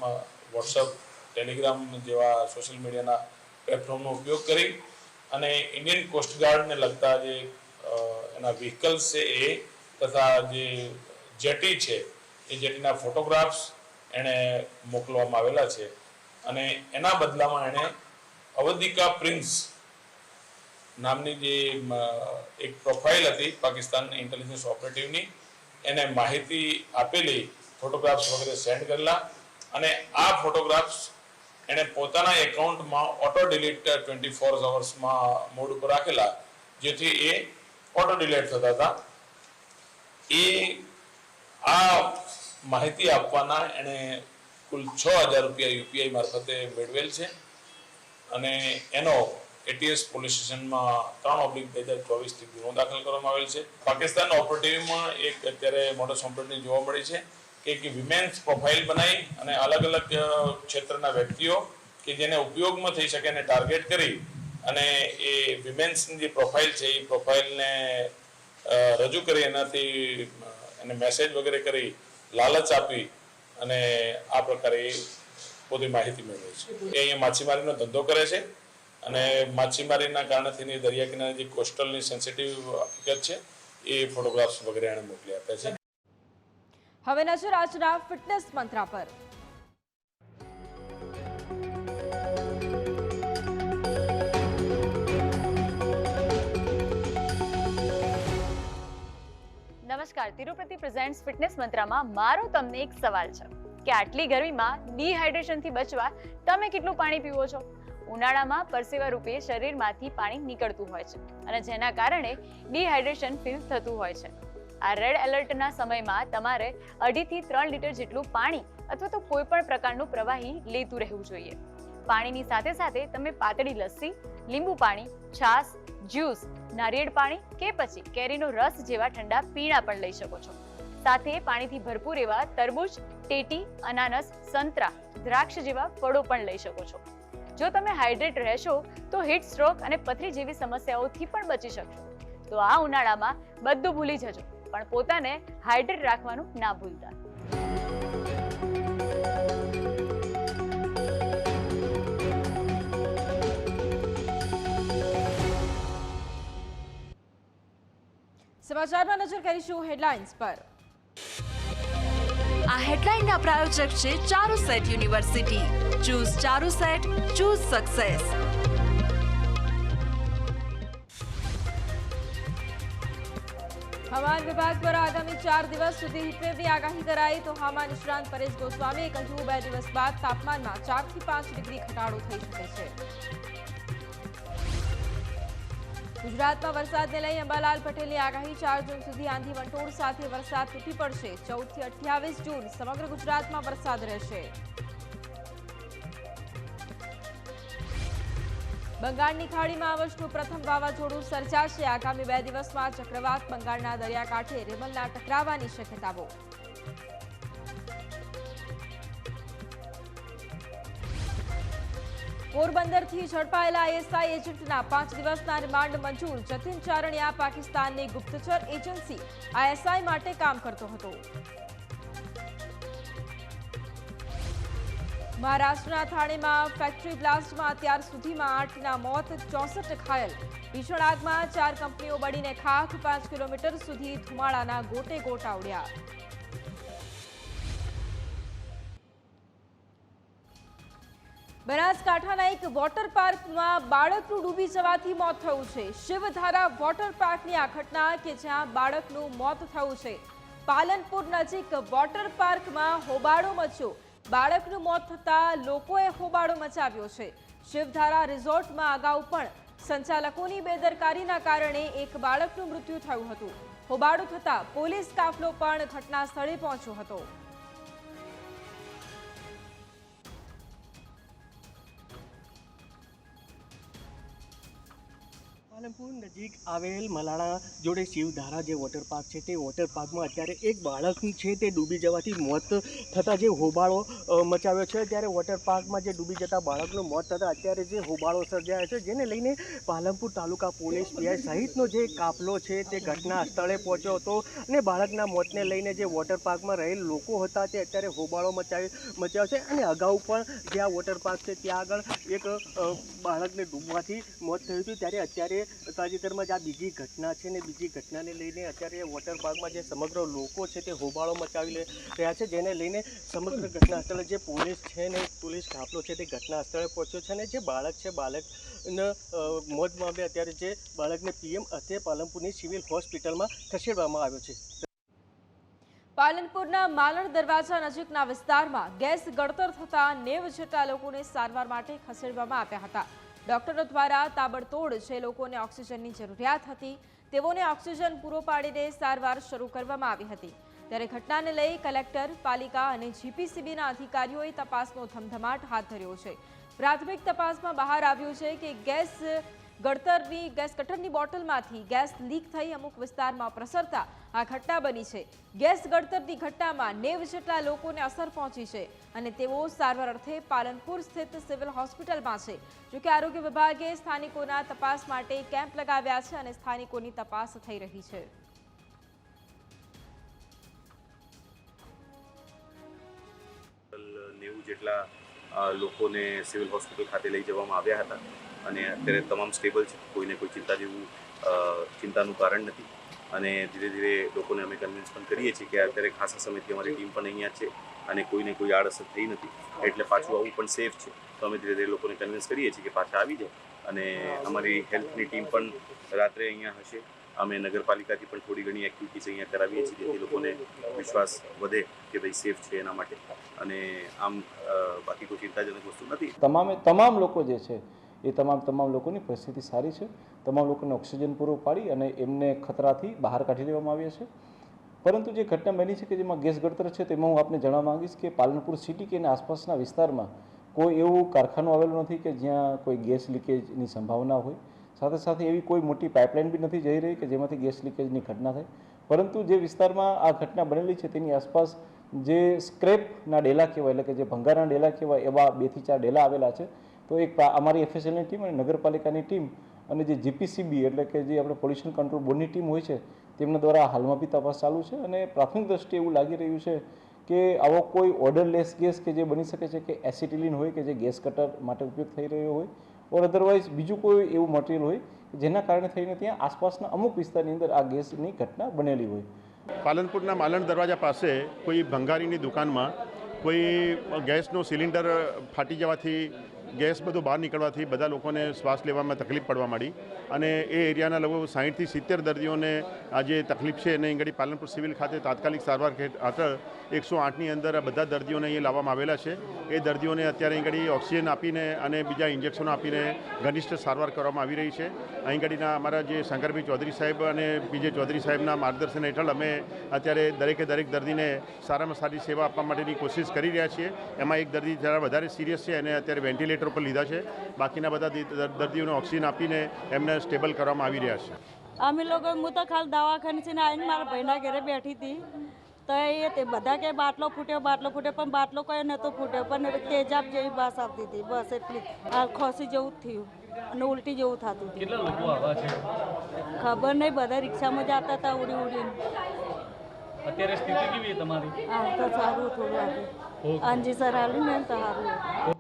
વોટ્સઅપ, ટેલિગ્રામ જેવા સોશિયલ મીડિયાના પ્લેટફોર્મનો ઉપયોગ કરી અને ઇન્ડિયન કોસ્ટગાર્ડને લગતા જે એના વ્હીકલ્સ છે એ તથા જે જેટી છે એ જેટીના ફોટોગ્રાફ્સ એણે મોકલવામાં આવેલા છે અને એના બદલામાં એણે અવધિકા પ્રિન્સ નામની જે એક પ્રોફાઇલ હતી પાકિસ્તાન ઇન્ટેલિજન્સ ઓપરેટિવની, એને માહિતી આપેલી, ફોટોગ્રાફ્સ વગેરે સેન્ડ કરેલા અને આ ફોટોગ્રાફ્સ એણે પોતાના એકાઉન્ટમાં ઓટો ડિલીટ 24 અવર્સમાં મોડ ઉપર રાખેલા, જેથી એ ઓટો ડિલીટ થતા હતા. એ આ માહિતી આપવાના એણે કુલ 6,000 રૂપિયા યુપીઆઈ મારફતે મેળવેલ છે અને એનો એટીએસ પોલીસ સ્ટેશનમાં 3/2024 ગુનો દાખલ કરવામાં આવેલ છે. પાકિસ્તાનના ઓપરેટિવમાં એક અત્યારે મોડસ ઓપરેટિવ જોવા મળી છે કે વિમેન્સ પ્રોફાઇલ બનાવી અને અલગ અલગ ક્ષેત્રના વ્યક્તિઓ કે જેને ઉપયોગમાં થઈ શકે એને ટાર્ગેટ કરી અને એ વિમેન્સની જે પ્રોફાઇલ છે એ પ્રોફાઇલને રજૂ કરી એનાથી એને મેસેજ વગેરે કરી લાલચ આપી અને આ પ્રકારે બધી માહિતી મેળવે છે. એ અહીંયા માછીમારીનો ધંધો કરે છે અને માછીમારીના કારણેથી દરિયા કિનારે જે કોસ્ટલની સેન્સિટિવ હકીકત છે એ ફોટોગ્રાફ્સ વગેરે એને મોકલી આપ્યા છે. હવે નજર આજના ફિટનેસ મંત્ર પર. નમસ્કાર, તિરુપતિ પ્રેઝન્ટ્સ ફિટનેસ મંત્રમાં મારો તમને એક સવાલ છે કે આટલી ગરમીમાં ડિહાઇડ્રેશનથી બચવા તમે કેટલું પાણી પીવો છો? ઉનાળામાં પરસેવા રૂપે શરીરમાંથી પાણી નીકળતું હોય છે અને જેના કારણે ડિહાઇડ્રેશન ફીલ થતું હોય છે. આ રેડ એલર્ટના સમયમાં તમારે 2.5 થી 3 લીટર જેટલું પાણી અથવા તો કોઈ પણ પ્રકારનું પ્રવાહી લેતું રહેવું જોઈએ. પાણીની સાથે સાથે તમે પાતળી લસ્સી, લીંબુ પાણી, છાશ, જ્યુસ, નારિયેળ પાણી કે પછી કેરીનો રસ જેવા ઠંડા પીણા પણ લઈ શકો છો. સાથે પાણીથી ભરપૂર એવા તરબૂચ, ટેટી, અનાનસ, સંતરા, દ્રાક્ષ જેવા ફળો પણ લઈ શકો છો. જો તમે હાઇડ્રેટ રહેશો તો હીટ સ્ટ્રોક અને પથરી જેવી સમસ્યાઓથી પણ બચી શકશો. તો આ ઉનાળામાં બધું ભૂલી જજો, પણ પોતાને હાઇડ્રેટ રાખવાનું ના ભૂલતા. સમાચારમાં નજર કરીશું હેડલાઇન્સ પર. આ હેડલાઇનના પ્રાયોજક છે Charusat university. Choose Charusat, choose success. હવામાન વિભાગ દ્વારા આગામી 4 દિવસ સુધી હીટવેવની આગાહી કરાઈ તો હવામાન નિષ્ણાંત પરેશ ગોસ્વામીએ કહ્યું 2 દિવસ બાદ તાપમાનમાં 4 થી 5 ડિગ્રી ઘટાડો થઈ શકે છે. ગુજરાતમાં વરસાદને લઈ અંબાલાલ પટેલની આગાહી 4 જૂન સુધી આંધી વંટોળ સાથે વરસાદ તૂટી પડશે. 14 થી 28 જૂન સમગ્ર ગુજરાતમાં વરસાદ રહેશે. બંગાળની ખાડીમાં આ વર્ષનું પ્રથમ વાવાઝોડું સર્જાશે. આગામી 2 દિવસમાં ચક્રવાત બંગાળના દરિયાકાંઠે રેમલના ટકરાવાની શક્યતાઓ. પોરબંદરથી ઝડપાયેલા એએસઆઈ એજન્ટના 5 દિવસના રિમાન્ડ મંજૂર. જતીન ચારણિયા પાકિસ્તાનની ગુપ્તચર એજન્સી આઈએસઆઈ માટે કામ કરતો હતો. મહારાષ્ટ્રના થાણેમાં ફેક્ટરી બ્લાસ્ટમાં અત્યાર સુધીમાં 8ના મોત, 64 ઘાયલ. ભીષણ આગમાં 4 કંપનીઓ બળીને ખાખ, 5 કિલોમીટર સુધી ધુમાડાના ગોટે ગોટા ઉડ્યા. બનાસકાંઠાના એક વોટર પાર્કમાં બાળકનું ડૂબી જવાથી મોત થયું છે. શિવધારા વોટર પાર્કની આ ઘટના કે જ્યાં બાળકનું મોત થયું છે. પાલનપુર નજીક વોટર પાર્કમાં હોબાળો મચ્યો. બાળકનું મોત થતાં લોકોએ હોબાળો મચાવ્યો છે. શિવધારા રિઝોર્ટમાં અગાઉ પણ સંચાલકોની બેદરકારીના કારણે એક બાળકનું મૃત્યુ થયું હતું. હોબાળો થતાં પોલીસ કાફલો પણ ઘટના સ્થળે પહોંચ્યો હતો. પાલનપુર નજીક આવેલ મલાણા જોડે શિવધારા જે વોટર પાર્ક છે તે વોટર પાર્કમાં અત્યારે એક બાળક છે તે ડૂબી જવાથી મોત થતાં જે હોબાળો મચાવ્યો છે. ત્યારે વોટર પાર્કમાં જે ડૂબી જતા બાળકનું મોત થતાં અત્યારે જે હોબાળો સર્જાયો છે, જેને લઈને પાલનપુર તાલુકા પોલીસ પીઆઈ સહિતનો જે કાફલો છે તે ઘટના સ્થળે પહોંચ્યો હતો અને બાળકના મોતને લઈને જે વોટર પાર્કમાં રહેલ લોકો હતા તે અત્યારે હોબાળો મચાવ્યો છે. અને અગાઉ પણ જે આ વોટર પાર્ક છે ત્યાં આગળ એક બાળકને ડૂબવાથી મોત થયું હતું. ત્યારે અત્યારે તાજેતરમાં જ આ બીજી ઘટના છે ને બીજી ઘટનાને લઈને અત્યારે વોટર પાર્કમાં જે સમગ્ર લોકો છે તે હોબાળો મચાવી રહ્યા છે, જેને લઈને સમગ્ર ઘટના સ્થળે જે પોલીસ છે ને પોલીસ કાફલો છે તે ઘટના સ્થળે પહોંચ્યો છે. અને જે બાળક છે બાળકને મોત મામલે અત્યારે જે બાળકને પીએમ અત્યારે પાલનપુરની સિવિલ હોસ્પિટલમાં ખસેડવામાં આવ્યો છે. પાલનપુરના માલણ દરવાજા નજીકના વિસ્તારમાં ગેસ ગળતર થતા 90 જેટલા લોકોને સારવાર માટે ખસેડવામાં આવ્યા હતા. ડોક્ટરો દ્વારા તાબડતોડ જે લોકોને ઓક્સિજનની જરૂરિયાત હતી તેઓને ઓક્સિજન પૂરો પાડીને સારવાર શરૂ કરવામાં આવી હતી. ત્યારે ઘટનાને લઈ કલેક્ટર, પાલિકા અને જીપીસીબીના અધિકારીઓએ તપાસનો ધમધમાટ હાથ ધર્યો છે. પ્રાથમિક તપાસમાં બહાર આવ્યું છે કે ગેસ કટરની બોટલમાંથી ગેસ લીક થઈ અમુક વિસ્તારમાં પ્રસરતા આ ઘટના બની છે. ગેસ ગળતરની ઘટનામાં 90 જેટલા લોકોને અસર પહોંચી છે અને તેઓ સારવાર અર્થે પાલનપુર સ્થિત સિવિલ હોસ્પિટલમાં છે. જોકે આરોગ્ય વિભાગે સ્થાનિકોના તપાસ માટે કેમ્પ લગાવ્યા છે અને સ્થાનિકોની તપાસ થઈ રહી છે. જેટલા લોકોને સિવિલ હોસ્પિટલ ખાતે લઈ જવામાં આવ્યા હતા અને અત્યારે તમામ સ્ટેબલ છે. કોઈને કોઈ ચિંતાનું કારણ નથી અને ધીરે ધીરે લોકોને અમે કન્વિન્સ પણ કરીએ છીએ કે અત્યારે ખાસા સમયથી અમારી ટીમ પણ અહીંયા છે અને કોઈને કોઈ આડઅસર થઈ નથી, એટલે પાછું આવવું પણ સેફ છે. તો અમે ધીરે ધીરે લોકોને કન્વિન્સ કરીએ છીએ કે પાછા આવી જાય અને અમારી હેલ્થની ટીમ પણ રાત્રે અહીંયા હશે. અમે નગરપાલિકાથી પણ થોડી ઘણી એક્ટિવિટીઝ અહીંયા કરાવીએ છીએ જેથી લોકોને વિશ્વાસ વધે કે ભાઈ સેફ છે એના માટે. અને આમ બાકી કોઈ ચિંતાજનક વસ્તુ નથી. તમામ લોકો જે છે એ તમામ લોકોની પરિસ્થિતિ સારી છે. તમામ લોકોને ઓક્સિજન પૂરો પાડી અને એમને ખતરાથી બહાર કાઢી લેવામાં આવ્યા છે. પરંતુ જે ઘટના બની છે કે જેમાં ગેસ ગળતર છે તેમાં હું આપને જણાવવા માંગીશ કે પાલનપુર સિટી કે આસપાસના વિસ્તારમાં કોઈ એવું કારખાનું આવેલું નથી કે જ્યાં કોઈ ગેસ લીકેજની સંભાવના હોય. સાથે સાથે એવી કોઈ મોટી પાઇપલાઇન બી નથી જઈ રહી કે જેમાંથી ગેસ લીકેજની ઘટના થાય. પરંતુ જે વિસ્તારમાં આ ઘટના બનેલી છે તેની આસપાસ જે સ્ક્રેપના ડેલા કહેવાય એટલે કે જે ભંગારના ડેલા કહેવાય એવા 2 થી 4 ડેલા આવેલા છે. તો એક અમારી એફએસએલની ટીમ અને નગરપાલિકાની ટીમ અને જે જીપીસીબી એટલે કે જે આપણે પોલ્યુશન કંટ્રોલ બોર્ડની ટીમ હોય છે તેમના દ્વારા હાલમાં બી તપાસ ચાલુ છે. અને પ્રાથમિક દ્રષ્ટિએ એવું લાગી રહ્યું છે કે આવો કોઈ ઓર્ડરલેસ ગેસ કે જે બની શકે છે કે એસિટિલિન હોય કે જે ગેસ કટર માટે ઉપયોગ થઈ રહ્યો હોય ઓર અધરવાઇઝ બીજું કોઈ એવું મટીરિયલ હોય જેના કારણે થઈને ત્યાં આસપાસના અમુક વિસ્તારની અંદર આ ગેસની ઘટના બનેલી હોય. પાલનપુરના માલણ દરવાજા પાસે કોઈ ભંગારીની દુકાનમાં કોઈ ગેસનો સિલિન્ડર ફાટી જવાથી ગેસ બધું બહાર નીકળવાથી બધા લોકોને શ્વાસ લેવામાં તકલીફ પડવા માંડી અને એ એરિયાના લગભગ 60 થી 70 દર્દીઓને આ જે તકલીફ છે એને અહીં પાલનપુર સિવિલ ખાતે તાત્કાલિક સારવાર હેઠળ 108ની અંદર બધા દર્દીઓને અહીં લાવવામાં આવેલા છે. એ દર્દીઓને અત્યારે અહીં ઓક્સિજન આપીને અને બીજા ઇન્જેક્શનો આપીને ઘનિષ્ઠ સારવાર કરવામાં આવી રહી છે. અહીં ગાડીના અમારા જે શંકરભાઈ ચૌધરી સાહેબ અને પીજે ચૌધરી સાહેબના માર્ગદર્શન હેઠળ અમે અત્યારે દરેક દર્દીને સારામાં સારી સેવા આપવા માટેની કોશિશ કરી રહ્યા છીએ. એમાં એક દર્દી જરા વધારે સિરિયસ છે અને અત્યારે વેન્ટિલેટર પર લીધા છે. બાકીના બધા દર્દીઓને ઓક્સિજન આપીને એમને સ્ટેબલ કરવામાં આવી રહ્યા છે. અમે લોકો હું તો ખાલી દવાખાને છે ને આવીને મારા ભાઈના ઘરે બેઠી હતી તો એ તે બધા કે બાટલો ફૂટ્યો પણ બાટલો કયો નહોતો ફૂટ્યો પણ તેજાબ જેવી બાસ આવતી હતી, બસ એટલી આ ખોસી જેવું જ થયું અને ઉલટી જેવું થતું હતું. કેટલા લોકો આવા છે ખબર નહીં, બધા રિક્ષામાં જતા હતા ઉડીને. અત્યારે સ્થિતિ કેવી છે તમારી? આમ તો સારું થોડું આગળ અંજીસર આવ્યું ને તો સારું.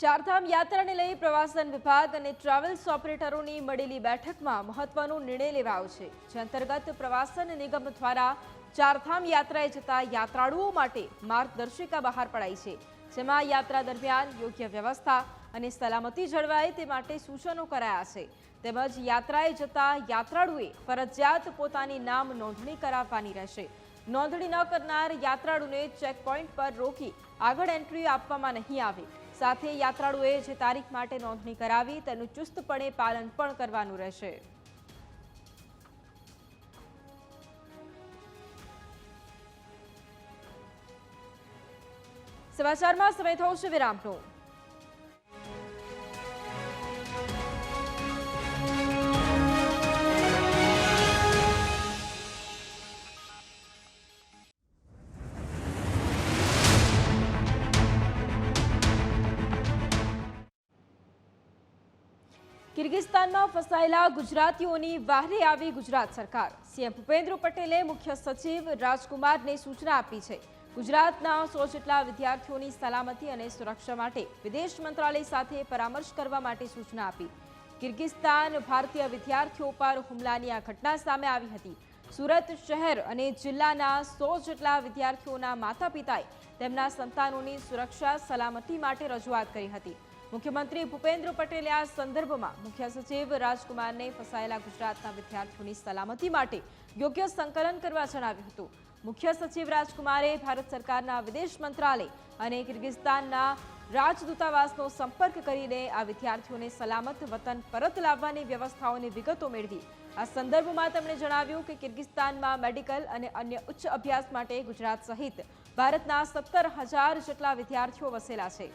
ચારધામ યાત્રાને લઈ પ્રવાસન વિભાગ અને ટ્રાવેલ્સ ઓપરેટરોની મળેલી બેઠકમાં મહત્વનો નિર્ણય લેવાયો છે, જે અંતર્ગત પ્રવાસન નિગમ દ્વારા ચારધામ યાત્રાએ જતા યાત્રાળુઓ માટે માર્ગદર્શિકા બહાર પડાઈ છે, જેમાં યાત્રા દરમિયાન યોગ્ય વ્યવસ્થા અને સલામતી જળવાય તે માટે સૂચનો કરાયા છે. તેમજ યાત્રાએ જતા યાત્રાળુએ ફરજિયાત પોતાની નામ નોંધણી કરાવવાની રહેશે. નોંધણી ન કરનાર યાત્રાળુને ચેકપોઇન્ટ પર રોકી આગળ એન્ટ્રી આપવામાં નહીં આવે. સાથે યાત્રાળુએ જે તારીખ માટે નોંધણી કરાવી તેનું ચુસ્તપણે પાલન પણ કરવાનું રહેશે. સમાચારમાં સમય થયો છે વિરામનો. કિર્ગિસ્તાનમાં ફસાયેલા ગુજરાતીઓની વહારે આવી ગુજરાત સરકાર. સીએમ ભૂપેન્દ્ર પટેલે મુખ્ય સચિવ રાજકુમારને સૂચના આપી છે. ગુજરાતના 100 જેટલા વિદ્યાર્થીઓની સલામતી અને સુરક્ષા માટે વિદેશ મંત્રાલય સાથે પરામર્શ કરવા માટે સૂચના આપી. કિર્ગિસ્તાન ભારતીય વિદ્યાર્થીઓ પર હુમલાની આ ઘટના સામે આવી હતી. સુરત શહેર અને જિલ્લાના 100 જેટલા વિદ્યાર્થીઓના માતા પિતાએ તેમના સંતાનોની સુરક્ષા સલામતી માટે રજૂઆત કરી હતી. મુખ્યમંત્રી ભૂપેન્દ્ર પટેલે આ સંદર્ભમાં મુખ્ય સચિવ રાજકુમારને ફસાયેલા ગુજરાતના વિદ્યાર્થીઓની સલામતી માટે યોગ્ય સંકલન કરવા જણાવ્યું હતું. મુખ્ય સચિવ રાજકુમારે ભારત સરકારના વિદેશ મંત્રાલય અને કિર્ગિસ્તાનના રાજદૂતાવાસનો સંપર્ક કરીને આ વિદ્યાર્થીઓને સલામત વતન પરત લાવવાની વ્યવસ્થાઓની વિગતો મેળવી. આ સંદર્ભમાં તેમણે જણાવ્યું કે કિર્ગિસ્તાનમાં મેડિકલ અને અન્ય ઉચ્ચ અભ્યાસ માટે ગુજરાત સહિત ભારતના 17,000 જેટલા વિદ્યાર્થીઓ વસેલા છે.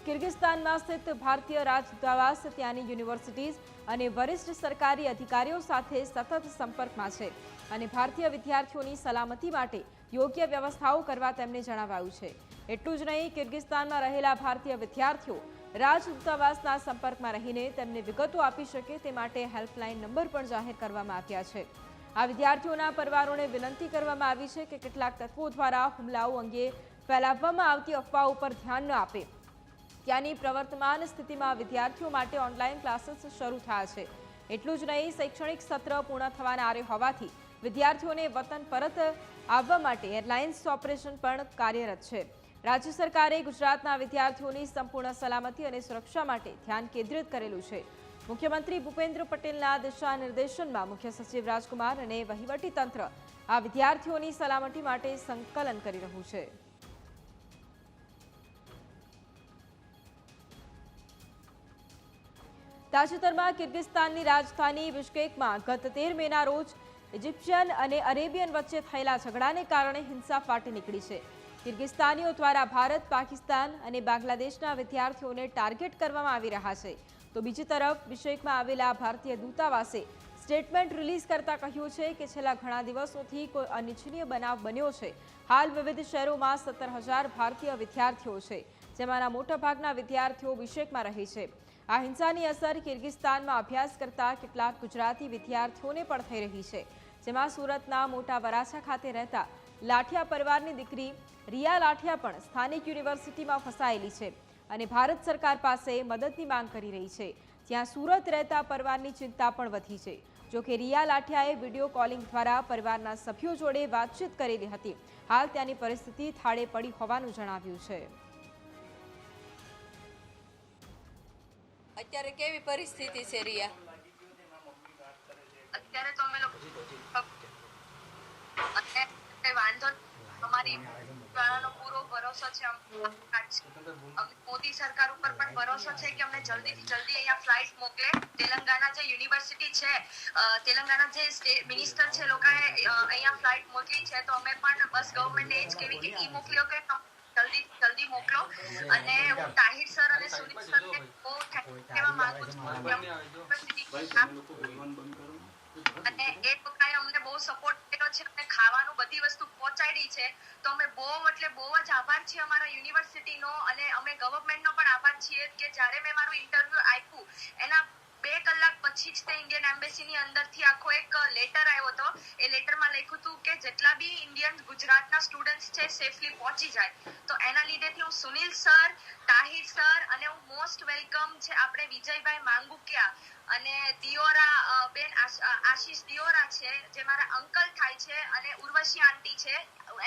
કિર્ગિસ્તાનમાં સ્થિત ભારતીય રાજદૂતાવાસ ત્યાંની યુનિવર્સિટીઝ અને વરિષ્ઠ સરકારી અધિકારીઓ સાથે સતત સંપર્કમાં છે અને ભારતીય વિદ્યાર્થીઓની સલામતી માટે યોગ્ય વ્યવસ્થાઓ કરવા તેમને જણાવાયું છે. એટલું જ નહીં, કિર્ગિસ્તાનમાં રહેલા ભારતીય વિદ્યાર્થીઓ રાજદૂતાવાસના સંપર્કમાં રહીને તેમને વિગતો આપી શકે તે માટે હેલ્પલાઇન નંબર પણ જાહેર કરવામાં આવ્યા છે. આ વિદ્યાર્થીઓના પરિવારોને વિનંતી કરવામાં આવી છે કે કેટલાક તત્વો દ્વારા હુમલાઓ અંગે ફેલાવવામાં આવતી અફવાઓ પર ધ્યાન ન આપે. ત્યાંની પ્રવર્તમાન સ્થિતિમાં વિદ્યાર્થીઓ માટે ઓનલાઈન ક્લાસીસ શરૂ થયા છે. એટલું જ નહીં, શૈક્ષણિક સત્ર પૂર્ણ થવાના આરે હોવાથી વિદ્યાર્થીઓને વતન પરત આવવા માટે એરલાઇન્સ ઓપરેશન પણ કાર્યરત છે. રાજ્ય સરકારે ગુજરાતના વિદ્યાર્થીઓની સંપૂર્ણ સલામતી અને સુરક્ષા માટે ધ્યાન કેન્દ્રિત કરેલું છે. મુખ્યમંત્રી ભૂપેન્દ્ર પટેલના દિશા નિર્દેશનમાં મુખ્ય સચિવ રાજકુમાર અને વહીવટી તંત્ર આ વિદ્યાર્થીઓની સલામતી માટે સંકલન કરી રહ્યું છે. તાજેતરમાં કિર્ગિસ્તાનની રાજધાની બિશ્કેકમાં ગત 13 મેના રોજ ઇજિપ્શિયન અને અરેબિયન વચ્ચે થયેલા ઝઘડાને કારણે હિંસા ફાટી નીકળી છે. કિર્ગિસ્તાનીઓ દ્વારા ભારત, પાકિસ્તાન અને બાંગ્લાદેશના વિદ્યાર્થીઓને ટાર્ગેટ કરવામાં આવી રહ્યા છે. તો બીજી તરફ બિશ્કેકમાં આવેલા ભારતીય દૂતાવાસે સ્ટેટમેન્ટ રિલીઝ કરતા કહ્યું છે કે છેલ્લા ઘણા દિવસોથી કોઈ અનિચ્છનીય બનાવ બન્યો છે. હાલ વિવિધ શહેરોમાં 17,000 ભારતીય વિદ્યાર્થીઓ છે, જેમાંના મોટાભાગના વિદ્યાર્થીઓ બિશ્કેકમાં રહે છે. આ હિંસાની અસર કિર્ગિસ્તાનમાં અભ્યાસ કરતા કેટલાક ગુજરાતી વિદ્યાર્થીઓને પણ થઈ રહી છે, જેમાં સુરતના મોટા વરાછા ખાતે રહેતા લાઠિયા પરિવારની દીકરી રિયા લાઠિયા પણ સ્થાનિક યુનિવર્સિટીમાં ફસાયેલી છે અને ભારત સરકાર પાસે મદદની માંગ કરી રહી છે. ત્યાં સુરત રહેતા પરિવારની ચિંતા પણ વધી છે. જોકે રિયા લાઠિયાએ વિડીયો કોલિંગ દ્વારા પરિવારના સભ્યો જોડે વાતચીત કરેલી હતી. હાલ ત્યાંની પરિસ્થિતિ થાળે પડી હોવાનું જણાવ્યું છે. અત્યારે કેવી પરિસ્થિતિ છે રિયા? અત્યારે તો અમે લોકો વાંધો અમારી વાળાનો પૂરો ભરોસો છે. મોદી સરકાર ઉપર પણ ભરોસો છે કે અમને જલ્દીથી જલ્દી અહીંયા ફ્લાઇટ મોકલે. તેલંગાણા જે યુનિવર્સિટી છે, તેલંગાણા જે મિનિસ્ટર છે લોકોએ અહીંયા ફ્લાઇટ મોકલી છે, તો અમે પણ બસ ગવર્મેન્ટને એ જ કહેવી કે ઈ મોકલ્યો કે જલ્દી મોકલો. અને હું તાહિર સર અને સુનિલ સરને બહુ કહેવા માંગુ છું અને એ લોકોએ અમને બહુ સપોર્ટ કર્યો છે અને ખાવાનું બધી વસ્તુ પહોંચાડી છે. તો અમે બહુ જ આભાર છીએ અમારા યુનિવર્સિટીનો, અને અમે ગવર્મેન્ટનો પણ આભાર છીએ કે જ્યારે મેં મારું ઇન્ટરવ્યુ આપ્યું એના 2 કલાક પછી જ તે ઇન્ડિયન એમ્બેસીની અંદરથી આખો એક લેટર આવ્યો હતો. એ લેટરમાં લખ્યું હતું કે જેટલા બી ઇન્ડિયન ગુજરાતના સ્ટુડન્ટ્સ છે સેફલી પહોંચી જાય. તો એના લીધેથી હું સુનિલ સર, તાહિર સર અને હું મોસ્ટ વેલકમ છે આપણે વિજયભાઈ માંગુકિયા અને દિયોરા બેન આશીષ દિયોરા છે જે મારા અંકલ થાય છે, અને ઉર્વશી આંટી છે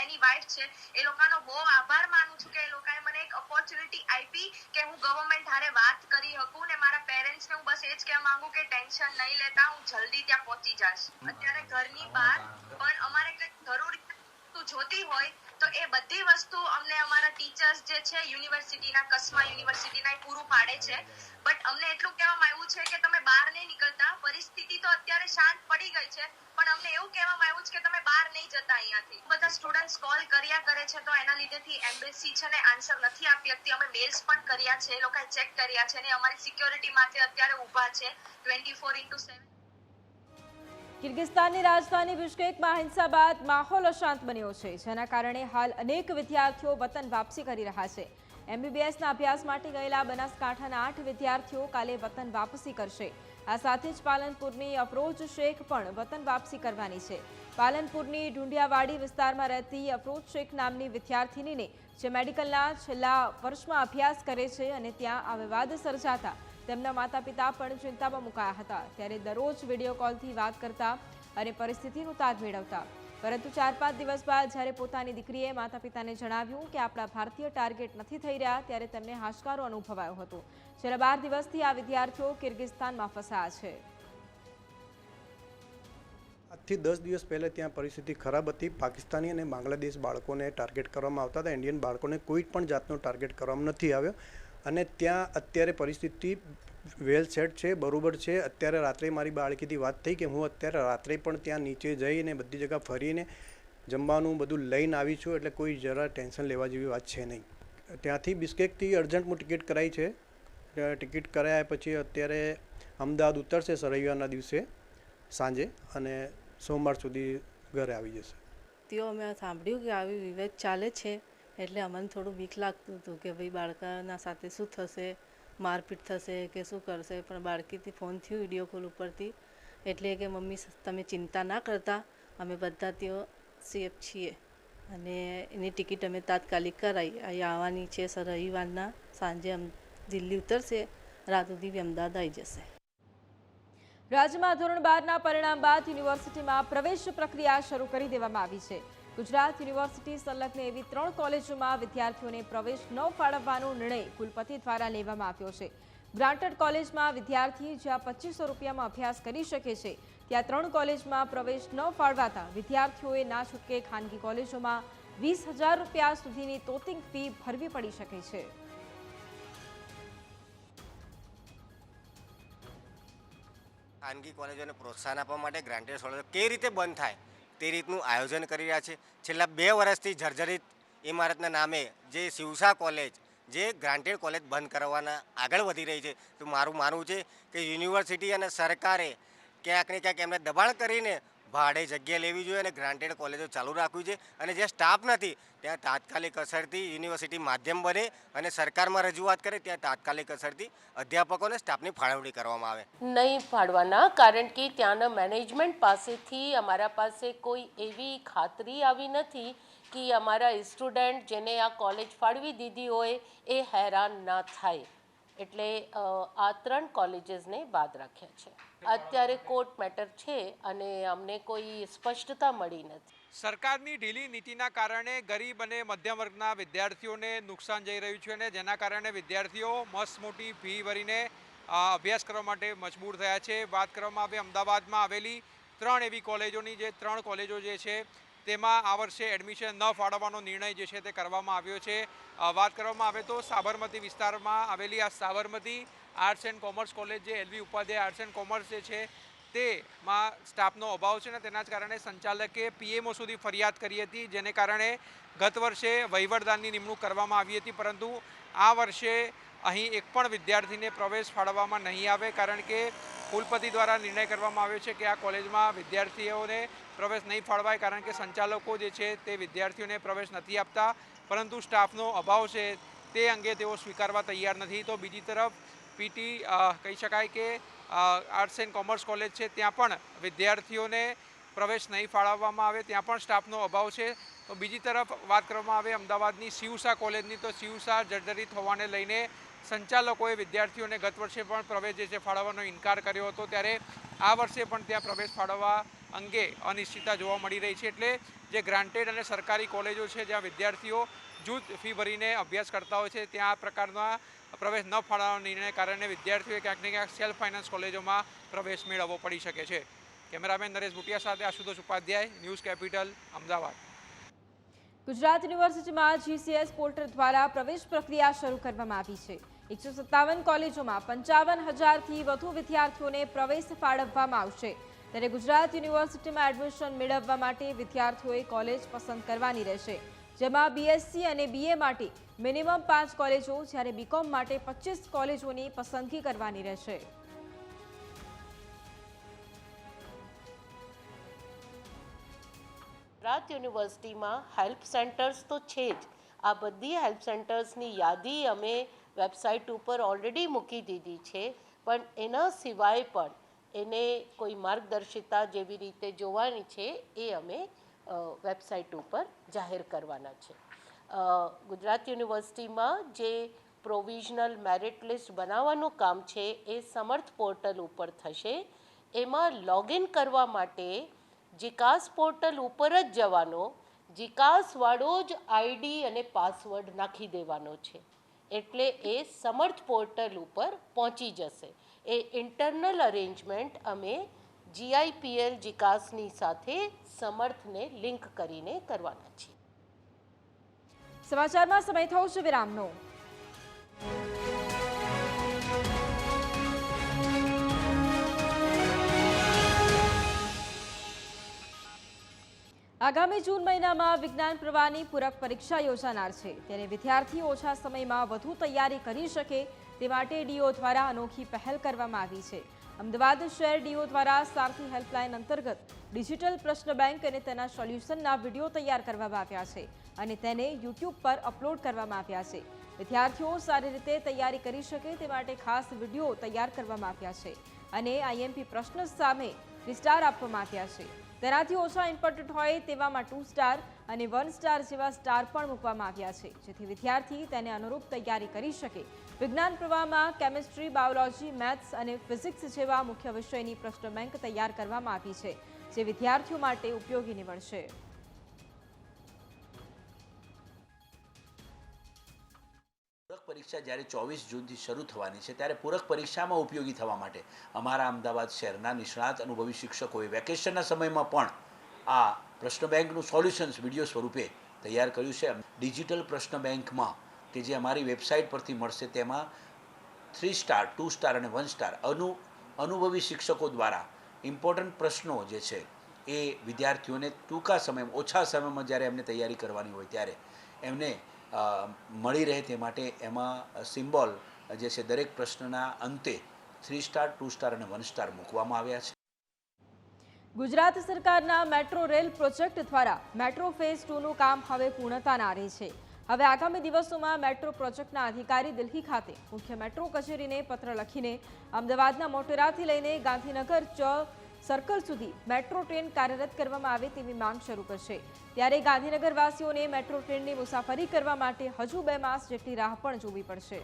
એની વાઇફ છે. એ લોકોનો બહુ આભાર માનું છું કે એ લોકોએ મને એક ઓપોર્ચ્યુનિટી આપી કે હું ગવર્મેન્ટ હારે વાત કરી શકું, ને મારા પેરેન્ટ્સને હું બસ એ જ કહેવા માંગુ કે ટેન્શન નહીં લેતા, હું જલ્દી ત્યાં પહોંચી જઈશ. અત્યારે ઘરની બહાર પણ અમારે કંઈક જરૂરી વસ્તુ જોતી હોય તો એ બધી વસ્તુ અમને અમારા ટીચર્સ જે છે યુનિવર્સિટીના, કસ્મા યુનિવર્સિટીના પૂરું પાડે છે. બટ અમને એટલું કહેવામાં આવ્યું છે કે તમે બહાર નહીં નીકળતા. પરિસ્થિતિ તો અત્યારે શાંત પડી ગઈ છે, પણ અમને એવું કહેવામાં આવ્યું છે કે તમે બહાર નહીં જતા અહીંયાથી. બધા સ્ટુડન્ટ્સ કોલ કર્યા કરે છે, તો એના લીધેથી એમ્બેસી છે ને આન્સર નથી આપી શકતી. અમે મેલ્સ પણ કર્યા છે, એ લોકોએ ચેક કર્યા છે, ને અમારી સિક્યોરિટી માટે અત્યારે ઊભા છે 24/7. કિર્ગિસ્તાનની રાજધાની બિશ્કેકમાં હિંસા બાદ માહોલ અશાંત બન્યો છે, જેના કારણે હાલ અનેક વિદ્યાર્થીઓ વતન વાપસી કરી રહ્યા છે. MBBSના અભ્યાસ માટે ગયેલા બનાસકાંઠાના 8 વિદ્યાર્થીઓ કાલે વતન વાપસી કરશે. આ સાથે જ પાલનપુરની અફરોજ શેખ પણ વતન વાપસી કરવાની છે. પાલનપુરની ઢુંડિયાવાડી વિસ્તારમાં રહેતી અફરોજ શેખ નામની વિદ્યાર્થીનીને જે મેડિકલના છેલ્લા વર્ષમાં અભ્યાસ કરે છે અને ત્યાં આ વિવાદ સર્જાતા તેમના માતા પિતા પણ ચિંતામાં મુકાયા હતા. ત્યારે દરરોજ વિડીયો કોલથી વાત કરતા અને પરિસ્થિતિનો તાગ મેળવતા, પરંતુ 4-5 દિવસ બાદ જ્યારે પોતાની દીકરીએ માતા પિતાને જણાવ્યું કે આપણા ભારતીય ટાર્ગેટ નથી થઈ રહ્યા, ત્યારે તેમને હાશકારો અનુભવાયો હતો. છેલ્લા 12 દિવસથી આ વિદ્યાર્થીઓ કિર્ગિસ્તાનમાં ફસાયા છે. આજથી 10 દિવસ પહેલાં ત્યાં પરિસ્થિતિ ખરાબ હતી. પાકિસ્તાની અને બાંગ્લાદેશ બાળકોને ટાર્ગેટ કરવામાં આવતા હતા. ઇન્ડિયન બાળકોને કોઈ પણ જાતનો ટાર્ગેટ કરવામાં નથી આવ્યો, અને ત્યાં અત્યારે પરિસ્થિતિ વેલ સેટ છે, બરાબર છે. અત્યારે રાત્રે મારી બાળકીથી વાત થઈ કે હું અત્યારે રાત્રે પણ ત્યાં નીચે જઈને બધી જગ્યા ફરીને જમવાનું બધું લઈને આવી છું, એટલે કોઈ જરા ટેન્શન લેવા જેવી વાત છે નહીં. ત્યાંથી બિશ્કેકથી અર્જન્ટમાં ટિકિટ કરાવી છે. ટિકિટ કરાયા પછી અત્યારે અમદાવાદ ઉતરશે રવિવારના દિવસે સાંજે, અને સોમવાર સુધી ઘરે આવી જશે. તેઓ અમે સાંભળ્યું કે આવી વિવાદ ચાલે છે, એટલે અમને થોડું બીક લાગતું હતું કે ભાઈ બાળકના સાથે શું થશે, મારપીટ થશે કે શું કરશે. પણ બાળકીથી ફોન થયું વિડીયો કોલ ઉપરથી, એટલે કે મમ્મી તમે ચિંતા ના કરતા, અમે બધા તેઓ સેફ છીએ, અને એની ટિકિટ અમે તાત્કાલિક કરાવી. અહીં આવવાની છે રવિવારના સાંજે દિલ્હી ઉતરશે, રાત સુધી અમદાવાદ આવી જશે. રાજ્યમાં ધોરણ 12ના પરિણામ બાદ યુનિવર્સિટીમાં પ્રવેશ પ્રક્રિયા શરૂ કરી દેવામાં આવી છે. ગુજરાત યુનિવર્સિટી સંલગ્ન એવી 3 કોલેજોમાં વિદ્યાર્થીઓને પ્રવેશ ન ફાળવવાનો નિર્ણય કુલપતિ દ્વારા લેવામાં આવ્યો છે. ગ્રાન્ટેડ કોલેજમાં વિદ્યાર્થી જ્યાં 2500 રૂપિયામાં અભ્યાસ કરી શકે છે, ત્યાં 3 કોલેજમાં પ્રવેશ ન ફાળવાતા વિદ્યાર્થીઓએ ના છૂટકે ખાનગી કોલેજોમાં 20,000 રૂપિયા સુધીની તોતિંગ ફી ભરવી પડી શકે છે. ખાનગી કોલેજોને પ્રોત્સાહન આપવા માટે ગ્રાન્ટેડ કોલેજો કેવી રીતે બંધ થાય તે રીતનું આયોજન કરી રહ્યા છે. છેલ્લા 2 વર્ષથી જર્જરિત ઇમારતના નામે જે શિવસા કોલેજ, જે ગ્રાન્ટેડ કોલેજ બંધ કરવાના આગળ વધી રહી છે, તો મારું માનવું છે કે યુનિવર્સિટી અને સરકારે ક્યાંક ને ક્યાંક એમને દબાણ કરીને ભાડે જગ્યા લેવી જોઈએ અને ગ્રાન્ટેડ કોલેજો ચાલુ રાખવી જોઈએ, અને જે સ્ટાફ નથી ત્યાં તાત્કાલિક અસરથી યુનિવર્સિટી માધ્યમ બને અને સરકારમાં રજૂઆત કરે, ત્યાં તાત્કાલિક અસરથી અધ્યાપકોને સ્ટાફની ફાળવણી કરવામાં આવે. નહીં ફાળવાના, કારણ કે ત્યાંના મેનેજમેન્ટ પાસેથી અમારા પાસે કોઈ એવી ખાતરી આવી નથી કે અમારા સ્ટુડન્ટ જેને આ કોલેજ ફાળવી દીધી હોય એ હેરાન ના થાય, એટલે આ 3 કોલેજીસને બાદ રાખ્યા છે. અત્યારે કોર્ટ મેટર છે અને અમને કોઈ સ્પષ્ટતા મળી નથી. સરકારની ઢીલી નીતિના કારણે ગરીબ અને મધ્યમ વર્ગના વિદ્યાર્થીઓને નુકસાન જઈ રહ્યું છે, અને જેના કારણે વિદ્યાર્થીઓ મસ્ત મોટી ફી ભરીને અભ્યાસ કરવા માટે મજબૂર થયા છે. વાત કરવામાં આવે અમદાવાદમાં આવેલી 3 એવી કોલેજોની, જે 3 કોલેજો જે છે તેમાં આ વર્ષે એડમિશન ન ફાળવવાનો નિર્ણય જે છે તે કરવામાં આવ્યો છે. વાત કરવામાં આવે તો સાબરમતી વિસ્તારમાં આવેલી આ Sabarmati arts and commerce college, જે LV Upadhyay arts and commerce જે છે તેમાં સ્ટાફનો અભાવ છે ને તેના જ કારણે સંચાલકે પીએમઓ સુધી ફરિયાદ કરી હતી, જેને કારણે ગત વર્ષે વહીવટદારની નિમણૂક કરવામાં આવી હતી, પરંતુ આ વર્ષે અહીં એક પણ વિદ્યાર્થીને પ્રવેશ ફાળવવામાં નહીં આવે, કારણ કે કુલપતિ દ્વારા નિર્ણય કરવામાં આવ્યો છે કે આ કોલેજમાં વિદ્યાર્થીઓને પ્રવેશ નહીં ફાળવાય, કારણ કે સંચાલકો જે છે તે વિદ્યાર્થીઓને પ્રવેશ નથી આપતા, પરંતુ સ્ટાફનો અભાવ છે તે અંગે તેઓ સ્વીકારવા તૈયાર નથી. તો બીજી તરફ પીટી કહી શકાય કે આર્ટ્સ એન્ડ કોમર્સ કોલેજ છે ત્યાં પણ વિદ્યાર્થીઓને પ્રવેશ નહીં ફાળવવામાં આવે, ત્યાં પણ સ્ટાફનો અભાવ છે. તો બીજી તરફ વાત કરવામાં આવે અમદાવાદની શિવસા કોલેજની, તો શિવસા જર્જરિત હોવાને લઈને સંચાલકોએ વિદ્યાર્થીઓને ગત વર્ષે પણ પ્રવેશ જે છે ફાળવવાનો ઇનકાર કર્યો હતો, ત્યારે આ વર્ષે પણ ત્યાં પ્રવેશ ફાળવવા અંગે અનિશ્ચિતતા જોવા મળી રહી છે. એટલે જે ગ્રાન્ટેડ અને સરકારી કોલેજો છે જ્યાં વિદ્યાર્થીઓ જૂથ ફી ભરીને અભ્યાસ કરતા હોય છે, ત્યાં આ પ્રકારના પ્રવેશ ન ફાળવવાના નિર્ણયને કારણે વિદ્યાર્થીઓએ ક્યાંક ને ક્યાંક સેલ્ફ ફાઇનાન્સ કોલેજોમાં પ્રવેશ મેળવવો પડી શકે છે. કેમેરામેન નરેશ ભુટિયા સાથે આશુતોષ ઉપાધ્યાય, ન્યૂઝ કેપિટલ, અમદાવાદ. ગુજરાત યુનિવર્સિટીમાં GCS પોર્ટલ દ્વારા પ્રવેશ પ્રક્રિયા શરૂ કરવામાં આવી છે. 157 કોલેજોમાં 55,000થી વધુ વિદ્યાર્થીઓને પ્રવેશ ફાળવવામાં આવશે. ત્યારે ગુજરાત યુનિવર્સિટીમાં એડમિશન મેળવવા માટે વિદ્યાર્થીઓએ કોલેજ પસંદ કરવાની રહેશે, જેમાં BSc અને BA માટે મિનિમમ 5 કોલેજો, જ્યારે BCom માટે 25 કોલેજોની પસંદગી કરવાની રહેશે. ગુજરાત યુનિવર્સિટીમાં હેલ્પ સેન્ટર્સ તો છે જ. આ બધી હેલ્પ સેન્ટર્સની યાદી અમે વેબસાઇટ ઉપર ઓલરેડી મૂકી દીધી છે, પણ એના સિવાય પણ એને કોઈ માર્ગદર્શિતા જેવી રીતે જોવાની છે એ અમે વેબસાઇટ ઉપર જાહેર કરવાના છે. ગુજરાત યુનિવર્સિટીમાં જે પ્રોવિઝનલ મેરિટ લિસ્ટ બનાવવાનું કામ છે એ સમર્થ પોર્ટલ ઉપર થશે. એમાં લોગિન કરવા માટે જીકાસ પોર્ટલ ઉપર જ જવાનો, જીકાસવાળો જ આઈડી અને પાસવર્ડ નાખી દેવાનો છે, એટલે એ સમર્થ પોર્ટલ ઉપર પહોંચી જશે. એ ઇન્ટરનલ અરેન્જમેન્ટ અમે GIPL જીકાસની સાથે સમર્થને લિંક કરીને કરવાના છીએ. સમાચારમાં સમય થયો છે વિરામનો. આગામી જૂન મહિનામાં વિજ્ઞાન પ્રવાહની પૂરક પરીક્ષા યોજાનાર છે, ત્યારે વિદ્યાર્થીઓ ઓછા સમયમાં વધુ તૈયારી કરી શકે તે માટે DO દ્વારા અનોખી પહેલ કરવામાં આવી છે. અમદાવાદ શહેર DO દ્વારા સારથી હેલ્પલાઇન અંતર્ગત ડિજિટલ પ્રશ્ન બેંક અને તેના સોલ્યુશનના વિડીયો તૈયાર કરવામાં આવ્યા છે અને તેને YouTube પર અપલોડ કરવામાં આવ્યા છે. વિદ્યાર્થીઓ સારી રીતે તૈયારી કરી શકે તે માટે ખાસ વિડીયો તૈયાર કરવામાં આવ્યા છે અને IMP પ્રશ્ન સામે 3 સ્ટાર આપવામાં આવ્યા છે. તેનાથી ઓછા ઇમ્પોર્ટન્ટ હોય તેવામાં 2 સ્ટાર અને 1 સ્ટાર જેવા સ્ટાર પણ મૂકવામાં આવ્યા છે, જેથી વિદ્યાર્થી તેને અનુરૂપ તૈયારી કરી શકે. વિજ્ઞાન પ્રવાહમાં કેમિસ્ટ્રી, બાયોલોજી, મેથ્સ અને ફિઝિક્સ જેવા મુખ્ય વિષયની પ્રશ્ન બેંક તૈયાર કરવામાં આવી છે, જે વિદ્યાર્થીઓ માટે ઉપયોગી નીવડશે. પૂરક પરીક્ષા જ્યારે 24 જૂનથી શરૂ થવાની છે, ત્યારે પૂરક પરીક્ષામાં ઉપયોગી થવા માટે અમારા અમદાવાદ શહેરના નિષ્ણાત અનુભવી શિક્ષકોએ વેકેશનના સમયમાં પણ આ પ્રશ્ન બેંકનું સોલ્યુશન્સ વિડીયો સ્વરૂપે તૈયાર કર્યું છે. ડિજિટલ પ્રશ્ન બેંકમાં કે જે અમારી વેબસાઇટ પરથી મળશે, તેમાં 3 સ્ટાર, 2 સ્ટાર અને 1 સ્ટાર અનુભવી શિક્ષકો દ્વારા ઇમ્પોર્ટન્ટ પ્રશ્નો જે છે એ વિદ્યાર્થીઓને ટૂંકા સમયમાં, ઓછા સમયમાં જ્યારે એમને તૈયારી કરવાની હોય ત્યારે એમને મળી રહે તે માટે એમાં સિમ્બોલ જે છે દરેક પ્રશ્નના અંતે 3 સ્ટાર, 2 સ્ટાર અને 1 સ્ટાર મૂકવામાં આવ્યા છે. ગુજરાત સરકારના મેટ્રો રેલ પ્રોજેક્ટ દ્વારા મેટ્રો ફેઝ 2નું કામ હવે પૂર્ણતાના આરે છે. હવે આગામી દિવસોમાં મેટ્રો પ્રોજેક્ટના અધિકારી દિલ્હી ખાતે મુખ્ય મેટ્રો કચેરીને પત્ર લખીને અમદાવાદના મોટેરાથી લઈને ગાંધીનગર સર્કલ સુધી મેટ્રો ટ્રેન કાર્યરત કરવામાં આવે તેવી માંગ શરૂ કરશે. ત્યારે ગાંધીનગરવાસીઓને મેટ્રો ટ્રેનની મુસાફરી કરવા માટે હજુ 2 માસ જેટલી રાહ પણ જોવી પડશે.